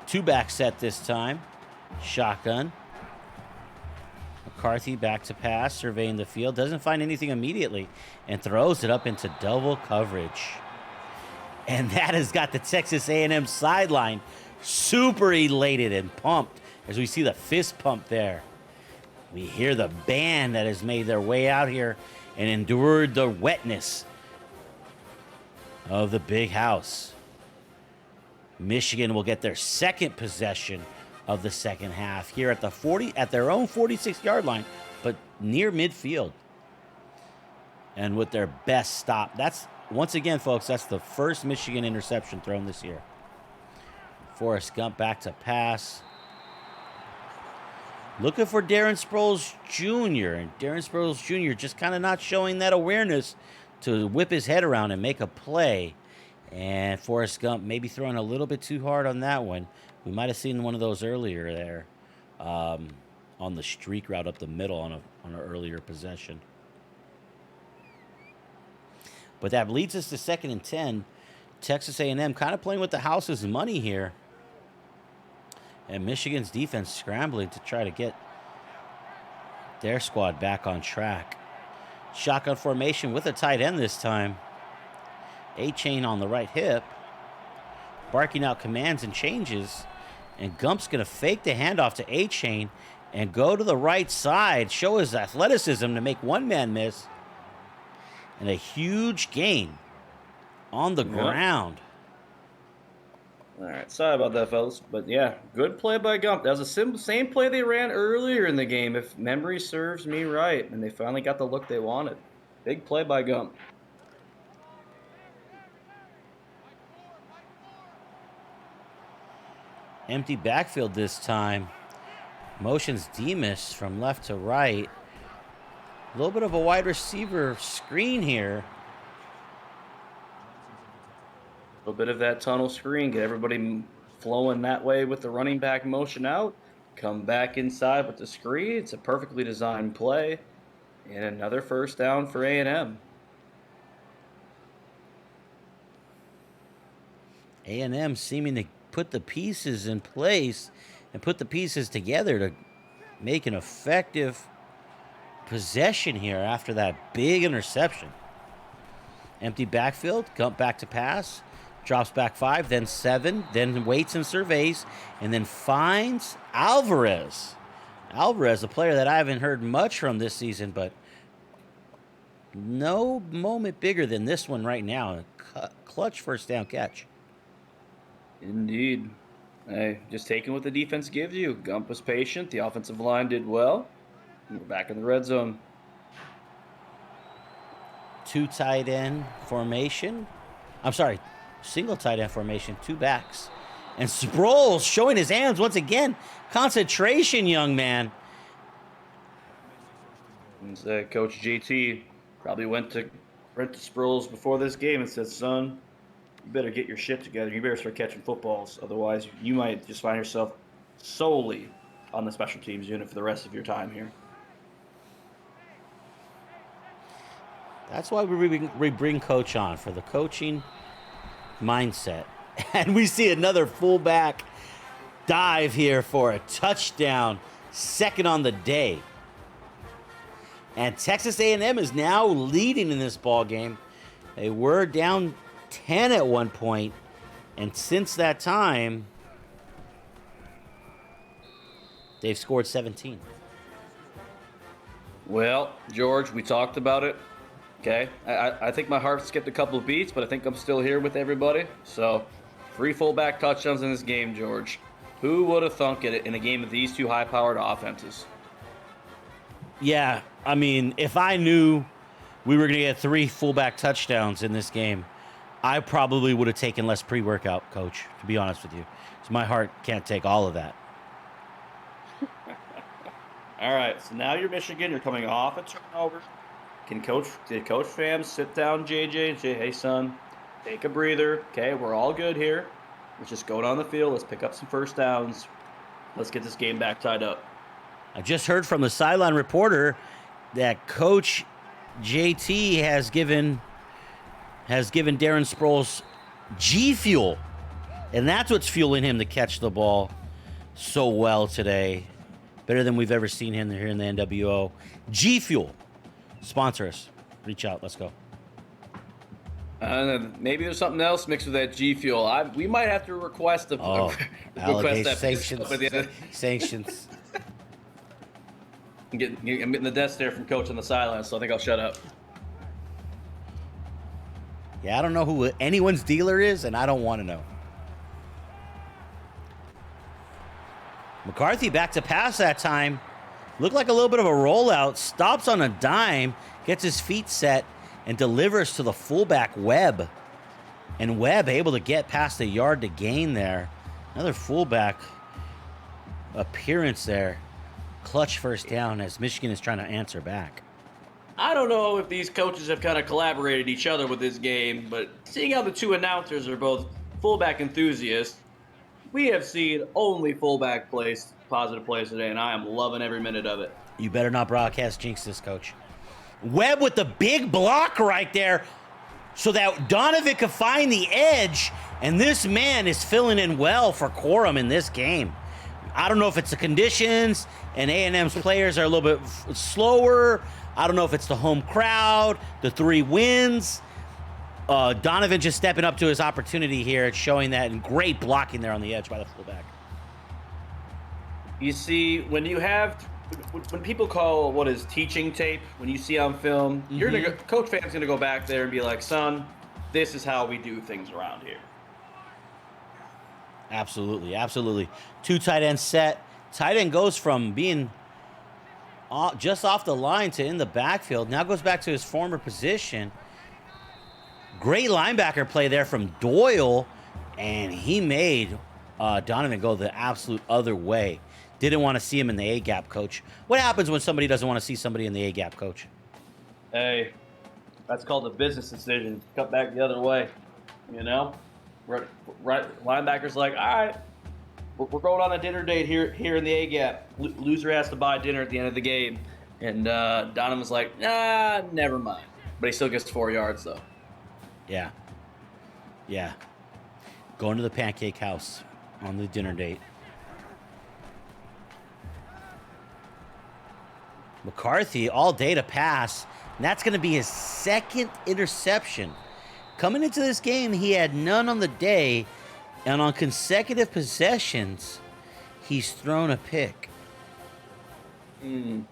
Two-back set this time. Shotgun. McCarthy back to pass, surveying the field. Doesn't find anything immediately and throws it up into double coverage. And that has got the Texas A&M sideline super elated and pumped as we see the fist pump there. We hear the band that has made their way out here and endured the wetness of the big house. Michigan will get their second possession of the second half here at their own 46-yard line, but near midfield. And with their best stop. That's, once again, folks, that's the first Michigan interception thrown this year. Forrest Gump back to pass. Looking for Darren Sproles Jr. And Darren Sproles Jr. just kind of not showing that awareness to whip his head around and make a play. And Forrest Gump maybe throwing a little bit too hard on that one. We might have seen one of those earlier there on the streak route up the middle on an earlier possession. But that leads us to 2nd and 10. Texas A&M kind of playing with the house's money here. And Michigan's defense scrambling to try to get their squad back on track. Shotgun formation with a tight end this time. A-Chain on the right hip. Barking out commands and changes. And Gump's going to fake the handoff to A-Chain and go to the right side, show his athleticism to make one man miss. And a huge gain on the ground. All right, sorry about that, fellas. But yeah, good play by Gump. That was the same play they ran earlier in the game, if memory serves me right. And they finally got the look they wanted. Big play by Gump. Empty backfield this time. Motions Demas from left to right. A little bit of a wide receiver screen here. A little bit of that tunnel screen. Get everybody flowing that way with the running back motion out. Come back inside with the screen. It's a perfectly designed play. And another first down for A&M. A&M seeming to put the pieces in place and put the pieces together to make an effective possession here after that big interception. Empty backfield, come back to pass, drops back 5, then 7, then waits and surveys, and then finds Alvarez. Alvarez, a player that I haven't heard much from this season, but no moment bigger than this one right now. A clutch first down catch. Indeed. Hey, just taking what the defense gives you. Gump was patient. The offensive line did well. We're back in the red zone. 2 tight end formation. I'm sorry, single tight end formation, 2 backs. And Sproles showing his hands once again. Concentration, young man. And, Coach JT probably went to Sproles before this game and said, son, you better get your shit together. You better start catching footballs. Otherwise, you might just find yourself solely on the special teams unit for the rest of your time here. That's why we bring Coach on, for the coaching mindset. And we see another fullback dive here for a touchdown, second on the day. And Texas A&M is now leading in this ball game. They were down 10 at one point, and since that time, they've scored 17. Well, George, we talked about it. Okay, I think my heart skipped a couple of beats, but I think I'm still here with everybody. So, 3 fullback touchdowns in this game, George. Who would have thunk it in a game of these 2 high-powered offenses? Yeah, I mean, if I knew we were going to get 3 fullback touchdowns in this game, I probably would have taken less pre-workout, Coach, to be honest with you. So my heart can't take all of that. All right, so now you're Michigan. You're coming off a turnover. Did Coach Pham sit down JJ and say, hey, son, take a breather. Okay, we're all good here. Let's just go down the field. Let's pick up some first downs. Let's get this game back tied up. I just heard from the sideline reporter that Coach JT has given Darren Sproles G Fuel, and that's what's fueling him to catch the ball so well today. Better than we've ever seen him here in the NWO. G Fuel. Sponsor us. Reach out. Let's go. Maybe there's something else mixed with that G Fuel. We might have to request that sanctions. I'm getting the death stare from Coach on the sideline, so I think I'll shut up. Yeah, I don't know who anyone's dealer is, and I don't want to know. McCarthy back to pass that time. Looked like a little bit of a rollout. Stops on a dime, gets his feet set, and delivers to the fullback Webb. And Webb able to get past the yard to gain there. Another fullback appearance there. Clutch first down as Michigan is trying to answer back. I don't know if these coaches have kind of collaborated each other with this game, but seeing how the 2 announcers are both fullback enthusiasts, we have seen only fullback plays, positive plays today, and I am loving every minute of it. You better not broadcast jinx this, Coach. Webb with the big block right there so that Donovan could find the edge, and this man is filling in well for Quorum in this game. I don't know if it's the conditions and A&M's players are a little bit slower. I don't know if it's the home crowd, the 3 wins. Donovan just stepping up to his opportunity here, showing that, and great blocking there on the edge by the fullback. You see, when people call what is teaching tape, when you see on film, Coach Pham's going to go back there and be like, son, this is how we do things around here. Absolutely, absolutely. 2 tight end set. Tight end goes from being just off the line to in the backfield. Now goes back to his former position. Great linebacker play there from Doyle, and he made Donovan go the absolute other way. Didn't want to see him in the A-gap, Coach. What happens when somebody doesn't want to see somebody in the A-gap, Coach? Hey, that's called a business decision. Cut back the other way, you know? Right, linebackers like, all right, we're going on a dinner date here in the A-gap. Loser has to buy dinner at the end of the game. And Donovan's like, nah, never mind. But he still gets 4 yards, though. Yeah. Going to the pancake house on the dinner date. McCarthy all day to pass, and that's going to be his second interception. Coming into this game, he had none on the day, and on consecutive possessions, he's thrown a pick. The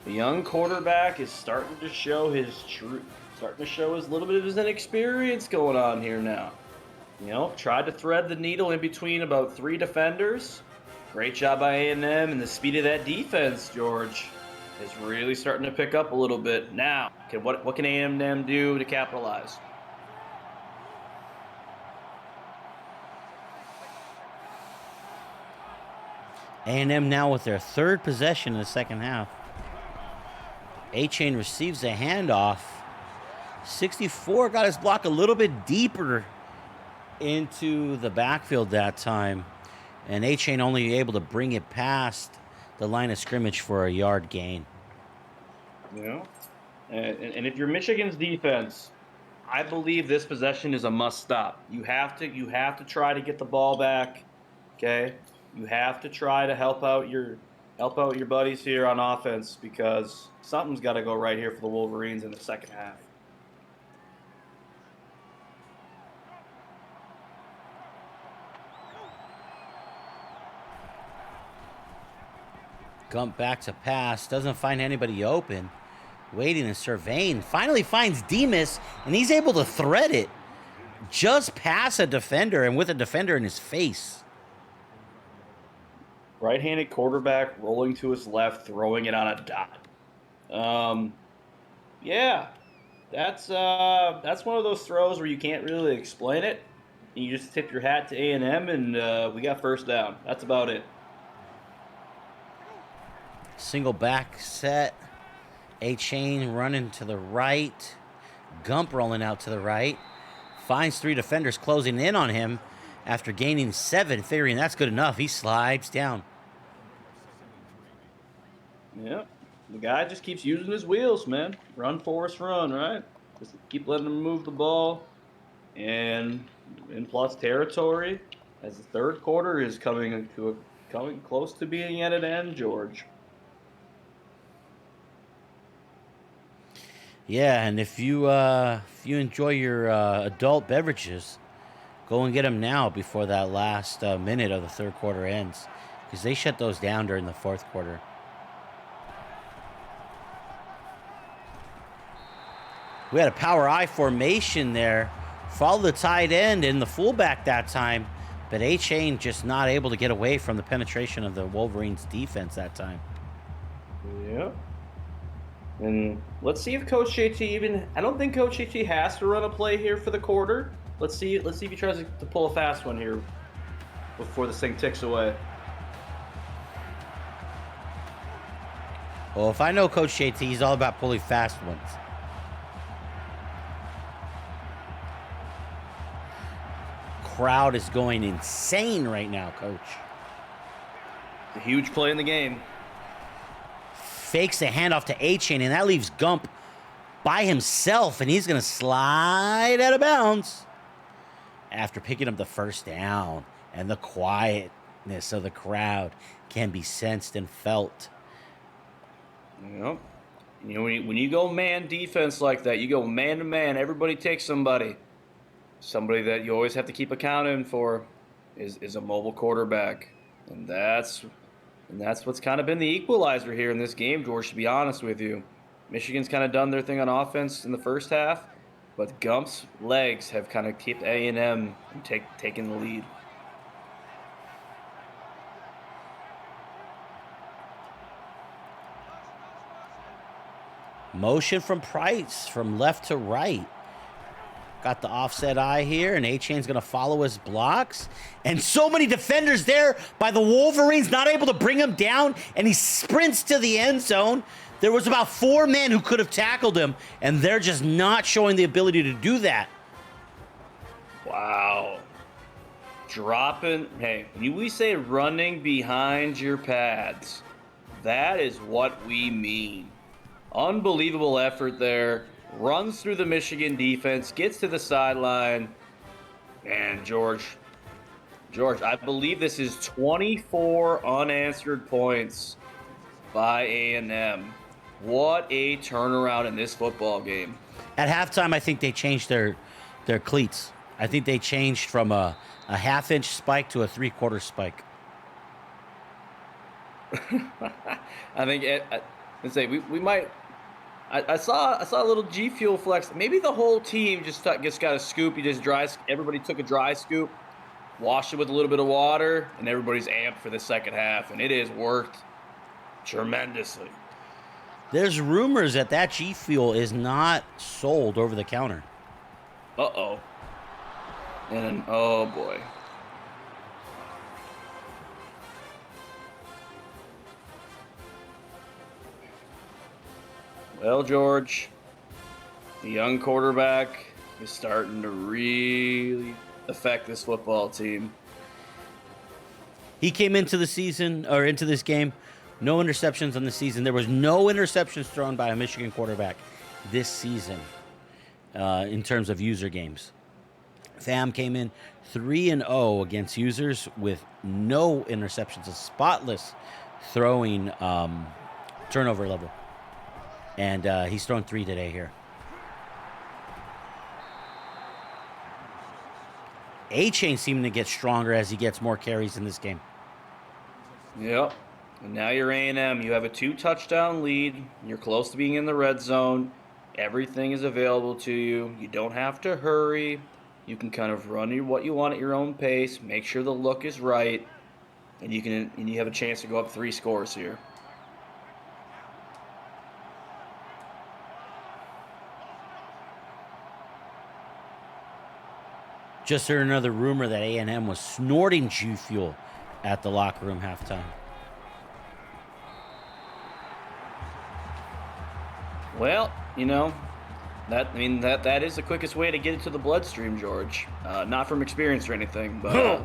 young quarterback is starting to show his little bit of his inexperience going on here now. You know, tried to thread the needle in between about 3 defenders. Great job by A&M, and the speed of that defense, George, is really starting to pick up a little bit. Now, what can A&M do to capitalize? A&M now with their third possession in the second half. A-Chain receives a handoff. 64 got his block a little bit deeper into the backfield that time. And A-Chain only able to bring it past the line of scrimmage for a yard gain. Yeah. And if you're Michigan's defense, I believe this possession is a must stop. You have to try to get the ball back. Okay? You have to try to help out your buddies here on offense, because something's got to go right here for the Wolverines in the second half. Gump back to pass, doesn't find anybody open. Waiting and surveying, finally finds Demas, and he's able to thread it just past a defender and with a defender in his face. Right-handed quarterback rolling to his left, throwing it on a dot. Yeah, that's one of those throws where you can't really explain it. You just tip your hat to A&M, and we got first down. That's about it. Single back set. A-Chain running to the right. Gump rolling out to the right. Finds 3 defenders closing in on him after gaining 7, figuring that's good enough. He slides down. Yeah, the guy just keeps using his wheels, man. Run, Forrest, run, right? Just keep letting him move the ball. And in plus territory, as the third quarter is coming close to being at an end, George. Yeah, and if you enjoy your adult beverages, go and get them now before that last minute of the third quarter ends, because they shut those down during the fourth quarter. We had a power I formation there. Follow the tight end and the fullback that time, but A-Chain just not able to get away from the penetration of the Wolverines defense that time. Yeah. And let's see if Coach JT I don't think Coach JT has to run a play here for the quarter. Let's see if he tries to pull a fast one here before this thing ticks away. Well, if I know Coach JT, he's all about pulling fast ones. Crowd is going insane right now, Coach. A huge play in the game. Fakes a handoff to A-Chain, and that leaves Gump by himself, and he's going to slide out of bounds after picking up the first down. And the quietness of the crowd can be sensed and felt. Yep. You know, when you go man defense like that, you go man to man, everybody takes somebody. Somebody that you always have to keep accounting for is a mobile quarterback. And that's what's kind of been the equalizer here in this game, George, to be honest with you. Michigan's kind of done their thing on offense in the first half, but Gump's legs have kind of kept A&M from taking the lead. Motion from Price from left to right. Got the offset eye here, and A-Chain's going to follow his blocks. And so many defenders there by the Wolverines, not able to bring him down, and he sprints to the end zone. There was about 4 men who could have tackled him, and they're just not showing the ability to do that. Wow. Hey, when we say running behind your pads, that is what we mean. Unbelievable effort there. Runs through the Michigan defense, gets to the sideline, and George, I believe this is 24 unanswered points by A&M. What a turnaround in this football game. At halftime, I think they changed their cleats. I think they changed from a half-inch spike to a three-quarter spike. I think let's say we might. I saw a little G Fuel flex. Maybe the whole team just got a scoop. You just everybody took a dry scoop, washed it with a little bit of water, and everybody's amped for the second half. And it has worked tremendously. There's rumors that G Fuel is not sold over the counter. Uh-oh. And oh boy. Well, George, the young quarterback is starting to really affect this football team. He came into the season, or into this game, no interceptions on the season. There was no interceptions thrown by a Michigan quarterback this season in terms of user games. Fam came in 3-0 against users with no interceptions, a spotless throwing turnover level. And he's thrown 3 today here. A-Chain seeming to get stronger as he gets more carries in this game. Yep. And now you're A&M. You have a 2-touchdown lead. You're close to being in the red zone. Everything is available to you. You don't have to hurry. You can kind of run what you want at your own pace. Make sure the look is right, and you have a chance to go up 3 scores here. Just heard another rumor that A&M was snorting G Fuel at the locker room halftime. Well, that is the quickest way to get it to the bloodstream, George. Not from experience or anything, but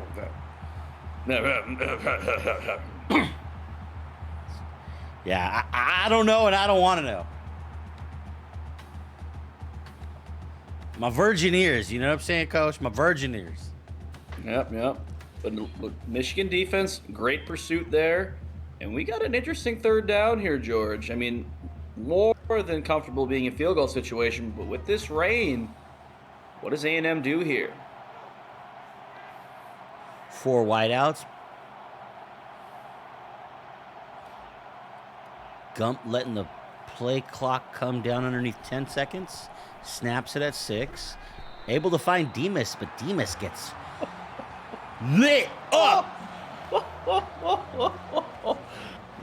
yeah, I don't know, and I don't want to know. My virgin ears, you know what I'm saying, Coach? My virgin ears. Yep. But look, Michigan defense, great pursuit there. And we got an interesting third down here, George. I mean, more than comfortable being in field goal situation, but with this rain, what does A&M do here? 4 wideouts. Gump letting the play clock come down underneath 10 seconds. Snaps it at 6. Able to find Demas, but Demas gets lit up.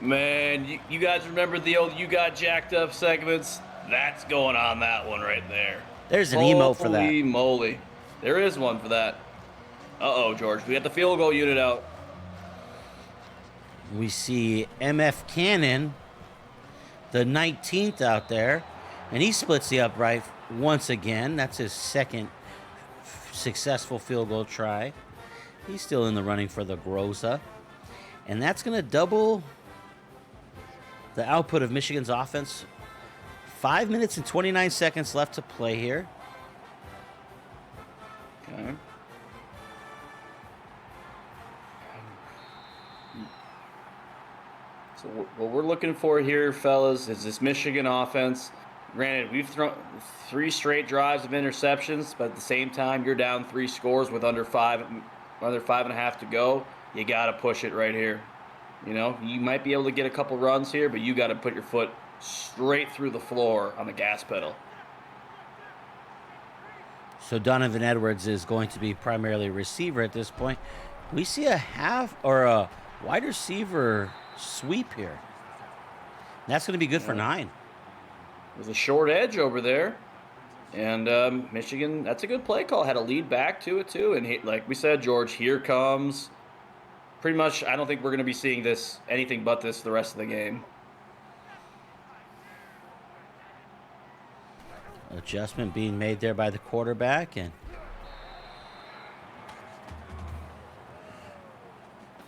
Man, you guys remember the old "you got jacked up" segments? That's going on that one right there. There's an emote for that. Holy moly. There is one for that. Uh-oh, George. We got the field goal unit out. We see MF Cannon, the 19th out there, and he splits the upright once again. That's his second successful field goal try. He's still in the running for the Groza. And that's going to double the output of Michigan's offense. 5 minutes and 29 seconds left to play here. Okay. So what we're looking for here, fellas, is this Michigan offense. Granted, we've thrown 3 straight drives of interceptions, but at the same time, you're down 3 scores with under 5.5 to go. You got to push it right here. You might be able to get a couple runs here, but you got to put your foot straight through the floor on the gas pedal. So Donovan Edwards is going to be primarily a receiver at this point. We see a half or a wide receiver sweep here. That's going to be good for 9. There's a short edge over there. And Michigan, that's a good play call. Had a lead back to it, too. And like we said, George, here comes. Pretty much, I don't think we're going to be seeing anything but this the rest of the game. Adjustment being made there by the quarterback. And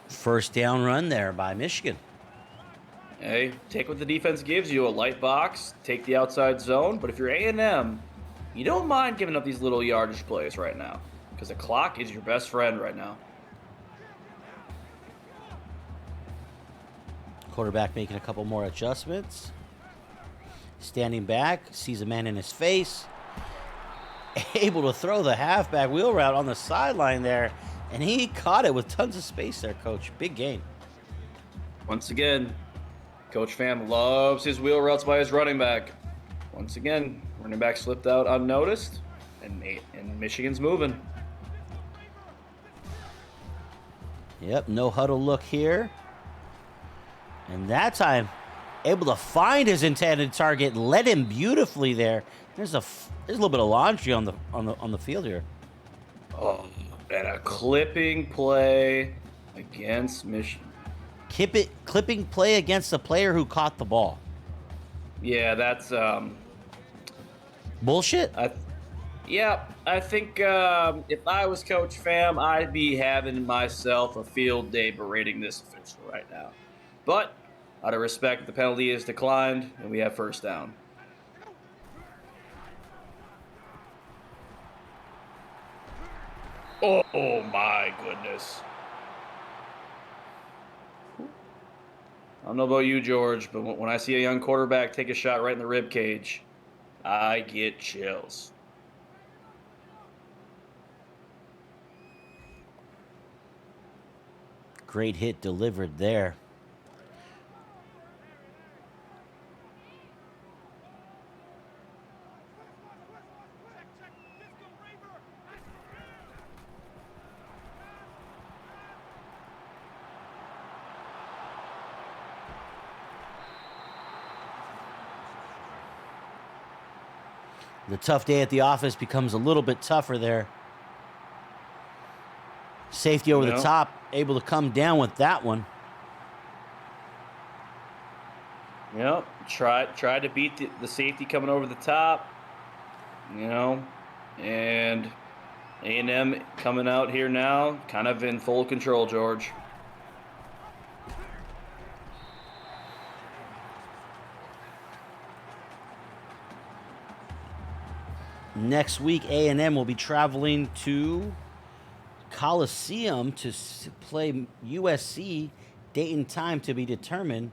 first down run there by Michigan. Hey, take what the defense gives you, a light box, take the outside zone. But if you're A&M, you don't mind giving up these little yardage plays right now because the clock is your best friend right now. Quarterback making a couple more adjustments. Standing back, sees a man in his face. Able to throw the halfback wheel route on the sideline there. And he caught it with tons of space there, Coach. Big gain. Once again, Coach Pham loves his wheel routes by his running back. Once again, running back slipped out unnoticed, and Michigan's moving. Yep, no huddle look here. And that time, able to find his intended target, led him beautifully there. There's a little bit of laundry on the field here. Oh, and a clipping play against Michigan. Clipping play against the player who caught the ball. Yeah, that's bullshit. I think if I was Coach Pham, I'd be having myself a field day berating this official right now. But out of respect, the penalty is declined, and we have first down. Oh my goodness. I don't know about you, George, but when I see a young quarterback take a shot right in the rib cage, I get chills. Great hit delivered there. The tough day at the office becomes a little bit tougher there. Safety over the top, able to come down with that one. Yep, tried to beat the safety coming over the top, and A&M coming out here now, kind of in full control, George. Next week, A&M will be traveling to Coliseum to play USC. Date and time to be determined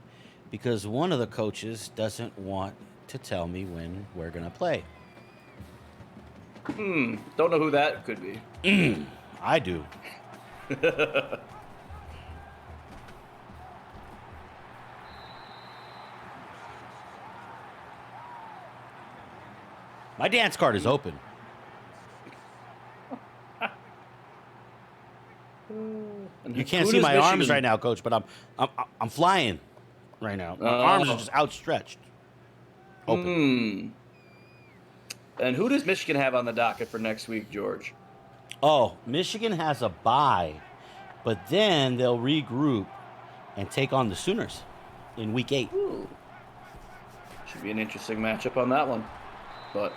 because one of the coaches doesn't want to tell me when we're going to play. Don't know who that could be. I do. My dance card is open. You can't see my arms right now, Coach, but I'm flying right now. My arms are just outstretched. Open. And who does Michigan have on the docket for next week, George? Oh, Michigan has a bye, but then they'll regroup and take on the Sooners in week 8. Ooh. Should be an interesting matchup on that one. But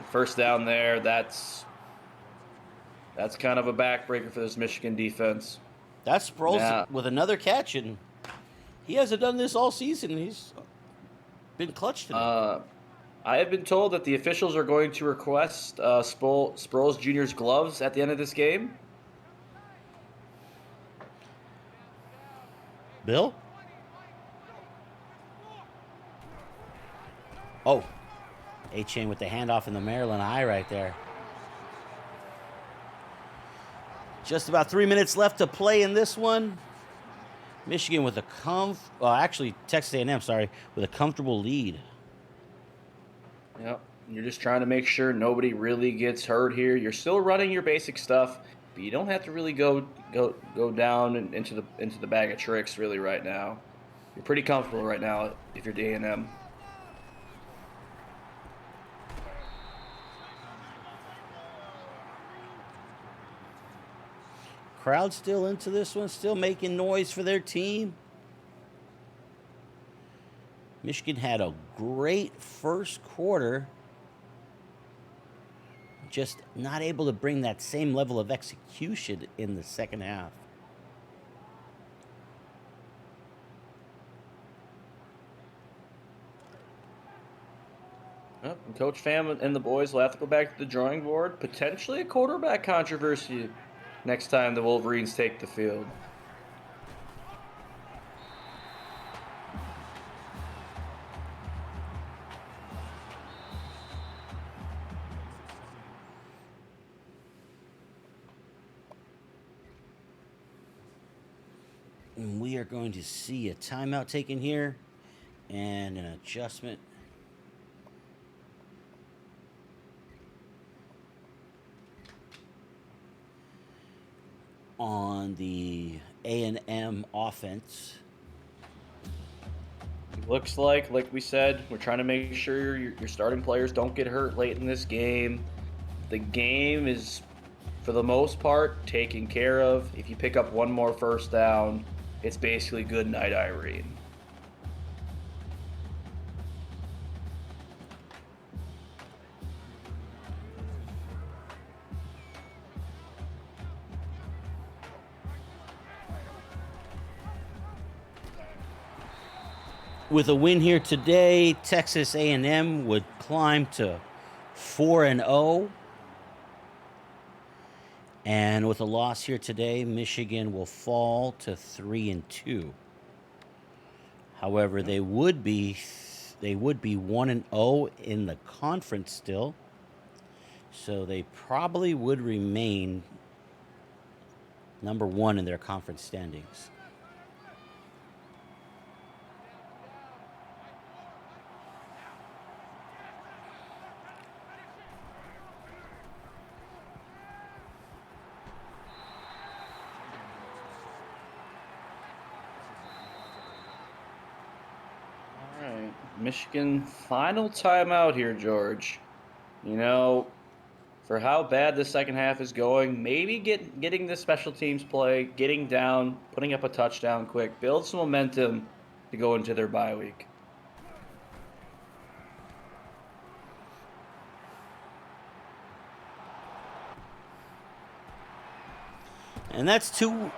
first down there, that's kind of a backbreaker for this Michigan defense. That's Sproles with another catch, and he hasn't done this all season. He's been clutch today. I have been told that the officials are going to request Sproles Jr.'s gloves at the end of this game. Bill? Oh. A-Chain with the handoff in the Maryland eye right there. Just about 3 minutes left to play in this one. Michigan with a Texas A&M, with a comfortable lead. Yep. You're just trying to make sure nobody really gets hurt here. You're still running your basic stuff, but you don't have to really go down into the bag of tricks really right now. You're pretty comfortable right now if you're A&M. Crowd still into this one, still making noise for their team. Michigan had a great first quarter, just not able to bring that same level of execution in the second half. Yep. And Coach Pham and the boys will have to go back to the drawing board. Potentially a quarterback controversy next time the Wolverines take the field. And we are going to see a timeout taken here and an adjustment. On the A&M offense. Looks like we said, we're trying to make sure your starting players don't get hurt late in this game. The game is, for the most part, taken care of. If you pick up one more first down, it's basically good night, Irene. With a win here today, Texas A&M would climb to 4-0. And with a loss here today, Michigan will fall to 3-2. However, they would be 1-0 in the conference still. So they probably would remain number 1 in their conference standings. Michigan final timeout here, George. You know, for how bad the second half is going, maybe getting the special teams play, getting down, putting up a touchdown quick, build some momentum to go into their bye week. And that's two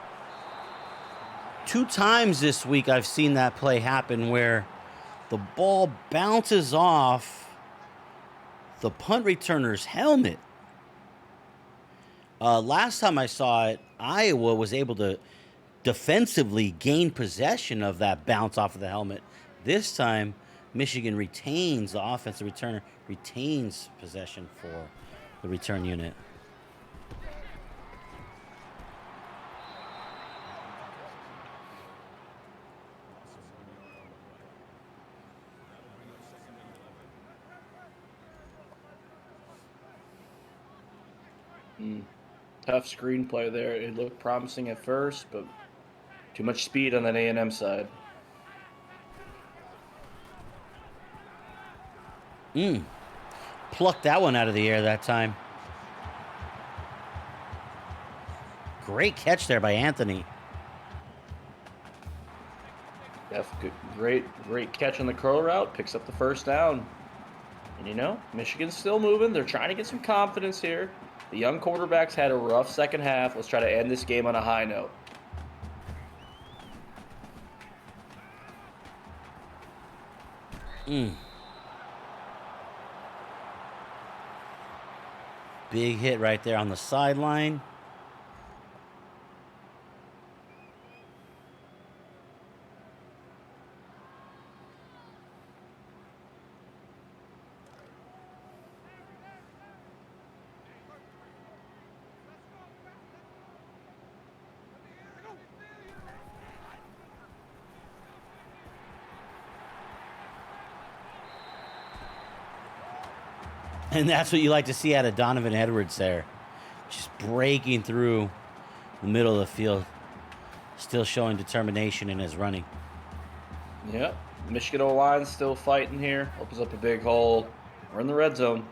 times this week I've seen that play happen where the ball bounces off the punt returner's helmet. Last time I saw it, Iowa was able to defensively gain possession of that bounce off of the helmet. This time, Michigan retains, the offensive returner retains possession for the return unit. Tough screenplay there. It looked promising at first, but too much speed on that A&M side. Plucked that one out of the air that time. Great catch there by Anthony. That's good. Great catch on the curl route. Picks up the first down. And you know, Michigan's still moving. They're trying to get some confidence here. The young quarterbacks had a rough second half. Let's try to end this game on a high note. Big hit right there on the sideline. And that's what you like to see out of Donovan Edwards there. Just breaking through the middle of the field. Still showing determination in his running. Yep. Michigan O-line still fighting here. Opens up a big hole. We're in the red zone.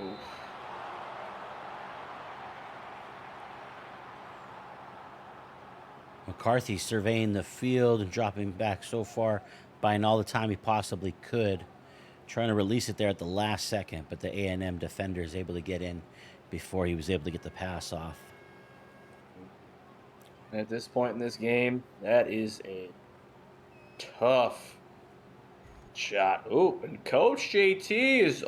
Oof. McCarthy surveying the field and dropping back so far, buying all the time he possibly could, trying to release it there at the last second, but the A&M defender is able to get in before he was able to get the pass off. And at this point in this game, that is a tough shot. Ooh, and Coach JT is...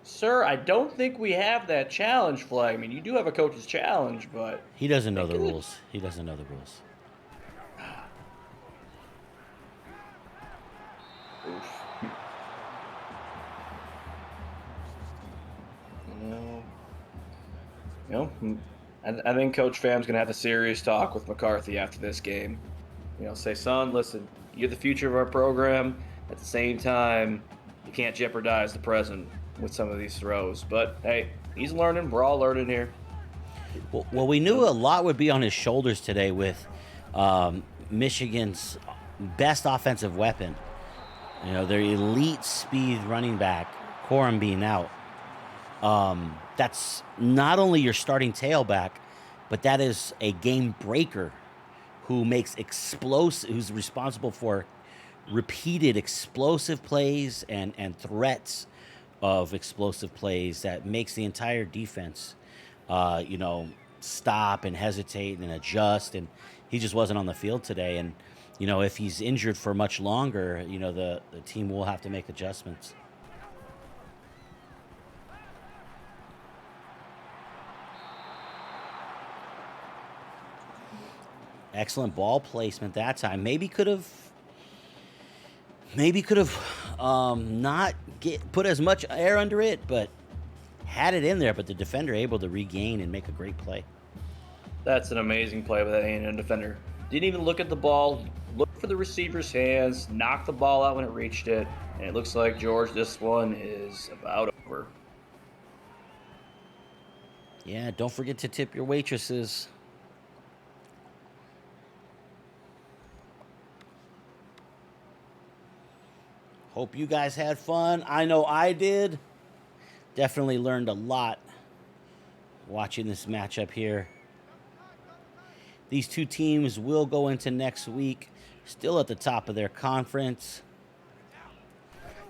Sir, I don't think we have that challenge flag. I mean, you do have a coach's challenge, but... He doesn't know the rules. He doesn't know the rules. Oof. You know, you know, I think Coach Fam's gonna have a serious talk with McCarthy after this game. Say, son, listen, you're the future of our program. At the same time, you can't jeopardize the present with some of these throws. But hey, he's learning. We're all learning here. Well, we knew a lot would be on his shoulders today with Michigan's best offensive weapon. Their elite speed running back, Corum being out. That's not only your starting tailback, but that is a game breaker who's responsible for repeated explosive plays and threats of explosive plays that makes the entire defense, uh, you know, stop and hesitate and adjust. And he just wasn't on the field today. And if he's injured for much longer, the team will have to make adjustments. Excellent ball placement that time. Maybe could have not get put as much air under it, but had it in there. But the defender able to regain and make a great play. That's an amazing play by that A&M defender. Didn't even look at the ball, look for the receiver's hands, knocked the ball out when it reached it, and it looks like George, this one is about over. Yeah, don't forget to tip your waitresses. Hope you guys had fun. I know I did. Definitely learned a lot watching this matchup here. These two teams will go into next week still at the top of their conference.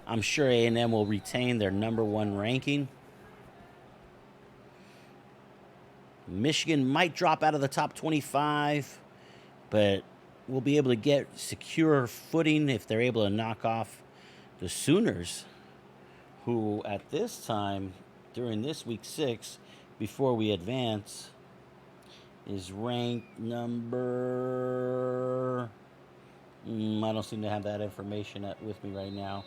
I'm sure A&M will retain their number one ranking. Michigan might drop out of the top 25, but we'll be able to get secure footing if they're able to knock off the Sooners, who at this time, during this week 6, before we advance, is ranked number. I don't seem to have that information with me right now.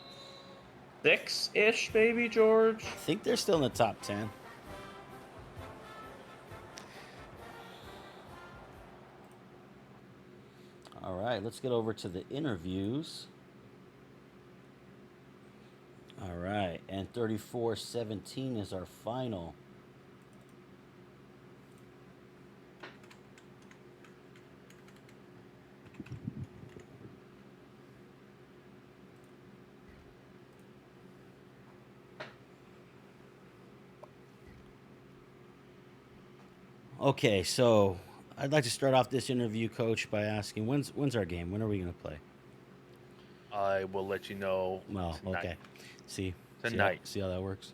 6-ish, maybe, George? I think they're still in the top 10. All right, let's get over to the interviews. All right, and 34-17 is our final. Okay, so I'd like to start off this interview, Coach, by asking when's our game? When are we going to play? I will let you know Well, tonight. okay. See, Tonight. See how that works.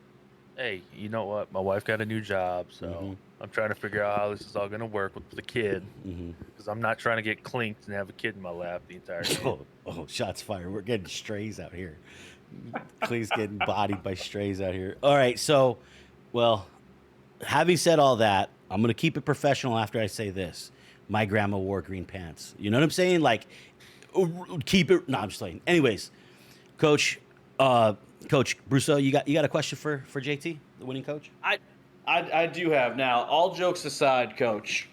Hey, you know what? My wife got a new job, Mm-hmm. so I'm trying to figure out how this is all going to work with the kid Mm-hmm. because I'm not trying to get clinked and have a kid in my lap the entire game. Oh, shots fired. We're getting strays out here. Clee's getting bodied by strays out here. All right, so, well, having said all that, I'm going to keep it professional after I say this. My grandma wore green pants. You know what I'm saying? Like, keep it. No, I'm just saying. Anyways, Coach, uh, Coach Brousseau, you got a question for JT, the winning coach? I do have now. All jokes aside, Coach,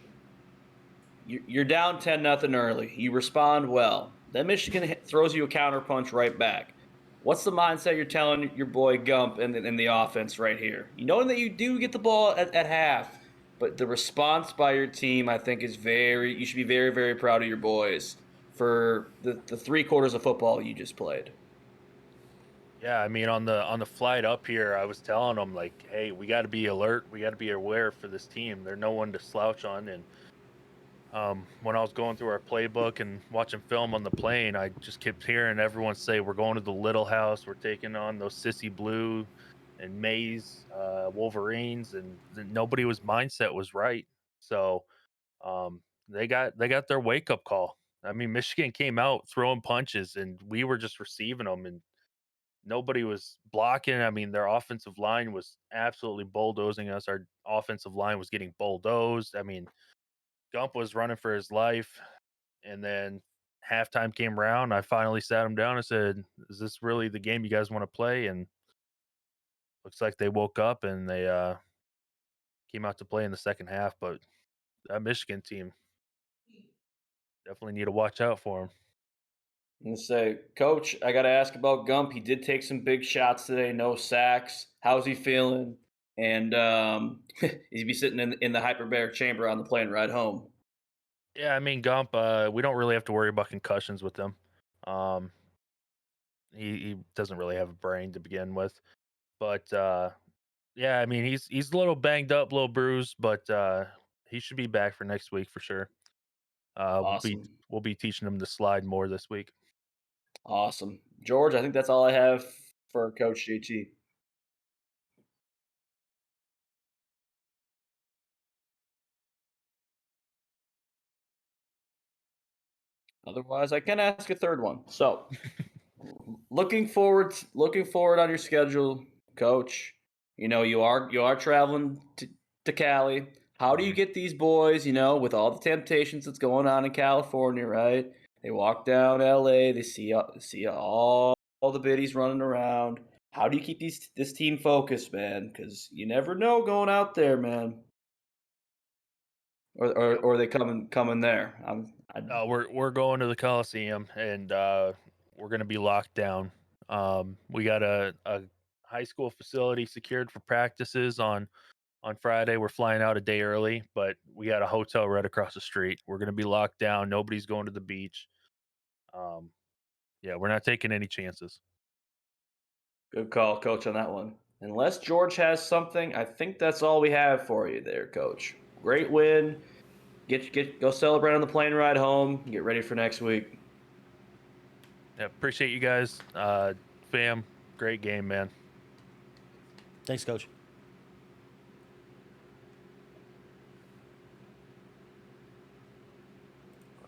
you're down 10-0 early. You respond well. Then Michigan throws you a counter punch right back. What's the mindset you're telling your boy Gump in the offense right here? You know that you do get the ball at half, but the response by your team, I think, is very. You should be very, very proud of your boys for the 3 quarters of football you just played. Yeah, I mean on the flight up here, I was telling them like, "Hey, we got to be alert. We got to be aware for this team. They're no one to slouch on." And when I was going through our playbook and watching film on the plane, I just kept hearing everyone say, "We're going to the Little House. We're taking on those sissy blue and maize Wolverines," and nobody was mindset was right. So they got their wake up call. I mean, Michigan came out throwing punches, and we were just receiving them, and nobody was blocking. I mean, their offensive line was absolutely bulldozing us. Our offensive line was getting bulldozed. I mean, Gump was running for his life. And then halftime came around. I finally sat him down and said, "Is this really the game you guys want to play?" And looks like they woke up and they came out to play in the second half. But that Michigan team definitely need to watch out for them. And say, Coach, I got to ask about Gump. He did take some big shots today, no sacks. How's he feeling? And he'd be sitting in the hyperbaric chamber on the plane ride home. Yeah, I mean Gump, we don't really have to worry about concussions with him. Um, he doesn't really have a brain to begin with, but yeah, I mean he's a little banged up, a little bruised, but he should be back for next week for sure. We'll be Awesome. we'll be teaching him to slide more this week. Awesome. George, I think that's all I have for Coach JT. Otherwise, I can ask a third one. So, looking forward on your schedule, Coach. You are traveling to Cali. How do you get these boys? With all the temptations that's going on in California, right? They walk down LA. They see all the biddies running around. How do you keep this team focused, man? Because you never know going out there, man. Or they coming there. We're going to the Coliseum and we're gonna be locked down. We got a high school facility secured for practices on Friday. We're flying out a day early, but we got a hotel right across the street. We're gonna be locked down. Nobody's going to the beach. Um, yeah, we're not taking any chances. Good call, Coach, on that one. Unless George has something, I think that's all we have for you there, Coach. Great win. Go celebrate on the plane ride home. Get ready for next week. Yeah, appreciate you guys. Fam, great game, man. Thanks, Coach.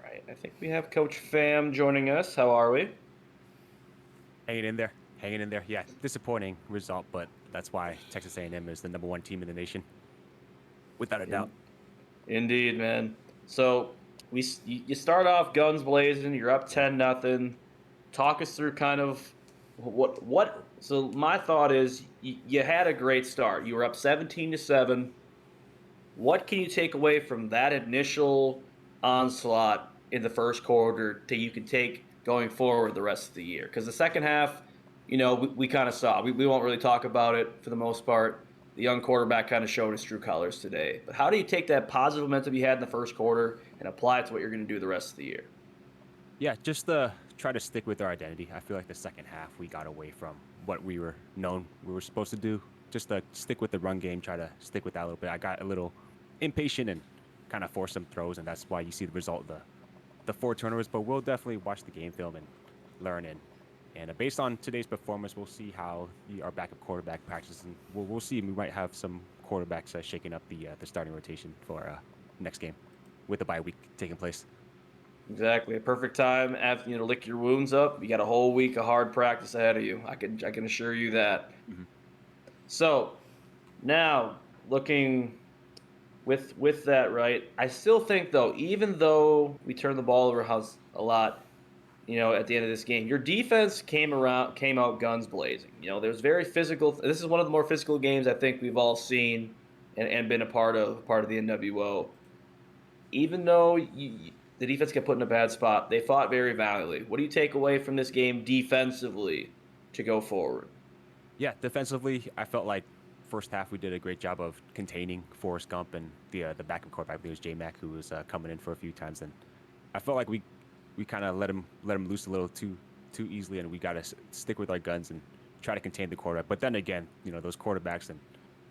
Right. I think we have Coach Fam joining us. How are we? Hanging in there. Hanging in there. Yeah, disappointing result, but that's why Texas A&M is the #1 team in the nation, without a doubt. Indeed, man. So you start off guns blazing. You're up 10-0. Talk us through kind of what. So my thought is you had a great start. You were up 17-7. What can you take away from that initial onslaught in the first quarter that you can take going forward the rest of the year? Because the second half, we kind of saw. We won't really talk about it for the most part. The young quarterback kind of showed his true colors today. But how do you take that positive momentum you had in the first quarter and apply it to what you're going to do the rest of the year? Yeah, just try to stick with our identity. I feel like the second half we got away from what we were supposed to do. Just stick with the run game, try to stick with that a little bit. I got a little impatient and kind of forced some throws, and that's why you see the result of the 4 turnovers. But we'll definitely watch the game film and learn. And based on today's performance, we'll see how our backup quarterback practices, and we'll see. We might have some quarterbacks shaking up the starting rotation for next game with the bye week taking place. Exactly, a perfect time after to lick your wounds up. You got a whole week of hard practice ahead of you. I can assure you that. Mm-hmm. So now looking with that, right? I still think though, even though we turned the ball over a lot, at the end of this game, your defense came out guns blazing. There's very physical. This is one of the more physical games I think we've all seen and been a part of the NWO. Even though the defense got put in a bad spot, they fought very valiantly. What do you take away from this game defensively to go forward? Yeah, defensively, I felt like first half we did a great job of containing Forrest Gump and the backup quarterback. I believe it was J-Mac who was coming in for a few times, and I felt like we kind of let him loose a little too easily, and we got to stick with our guns and try to contain the quarterback. But then again, those quarterbacks and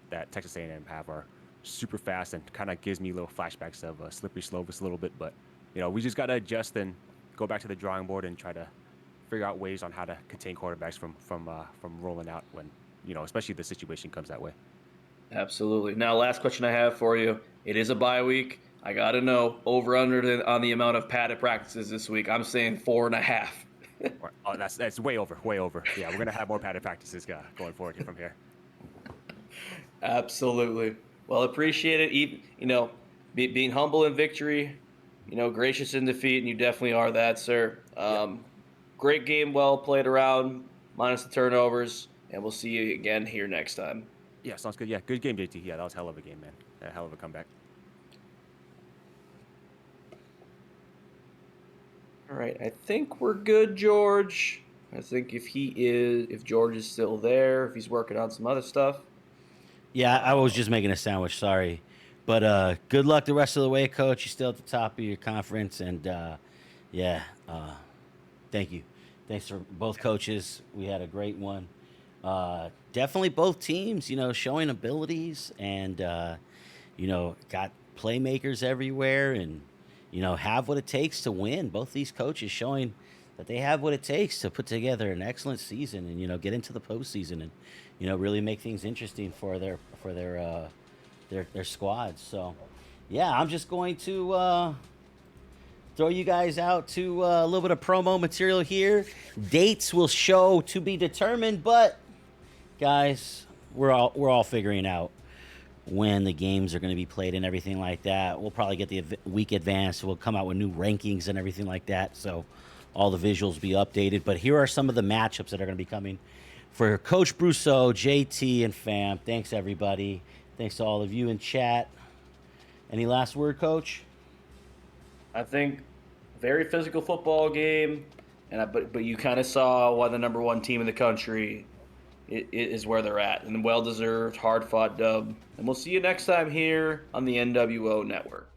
that Texas A&M have are super fast and kind of gives me little flashbacks of Slippery Slovis a little bit. But we just got to adjust and go back to the drawing board and try to figure out ways on how to contain quarterbacks from rolling out when especially if the situation comes that way. Absolutely. Now, last question I have for you. It is a bye week. I gotta know over under on the amount of padded practices this week. I'm saying 4.5. Oh, that's way over. Yeah, we're gonna have more padded practices going forward from here. Absolutely. Well, appreciate it. Even, being humble in victory, gracious in defeat, and you definitely are that, sir. Yep. Great game, well played around, minus the turnovers, and we'll see you again here next time. Yeah, sounds good. Yeah, good game, JT. Yeah, that was a hell of a game, man. A hell of a comeback. All right, I think we're good, George. I think if George is still there, if he's working on some other stuff. Yeah, I was just making a sandwich. Sorry, but good luck the rest of the way, Coach. You're still at the top of your conference, and yeah, thank you. Thanks for both coaches. We had a great one. Definitely both teams, showing abilities and got playmakers everywhere, and have what it takes to win. Both these coaches showing that they have what it takes to put together an excellent season and get into the postseason and really make things interesting for their squads. So yeah, I'm just going to throw you guys out to a little bit of promo material here. Dates will show to be determined, but guys, we're all figuring out when the games are going to be played and everything like that. We'll probably get the week advanced. We'll come out with new rankings and everything like that. So all the visuals be updated. But here are some of the matchups that are going to be coming for Coach Brousseau, JT, and Fam. Thanks, everybody. Thanks to all of you in chat. Any last word, Coach? I think very physical football game, but you kind of saw why the number one team in the country is where they're at, and well-deserved, hard-fought dub. And we'll see you next time here on the NWO Network.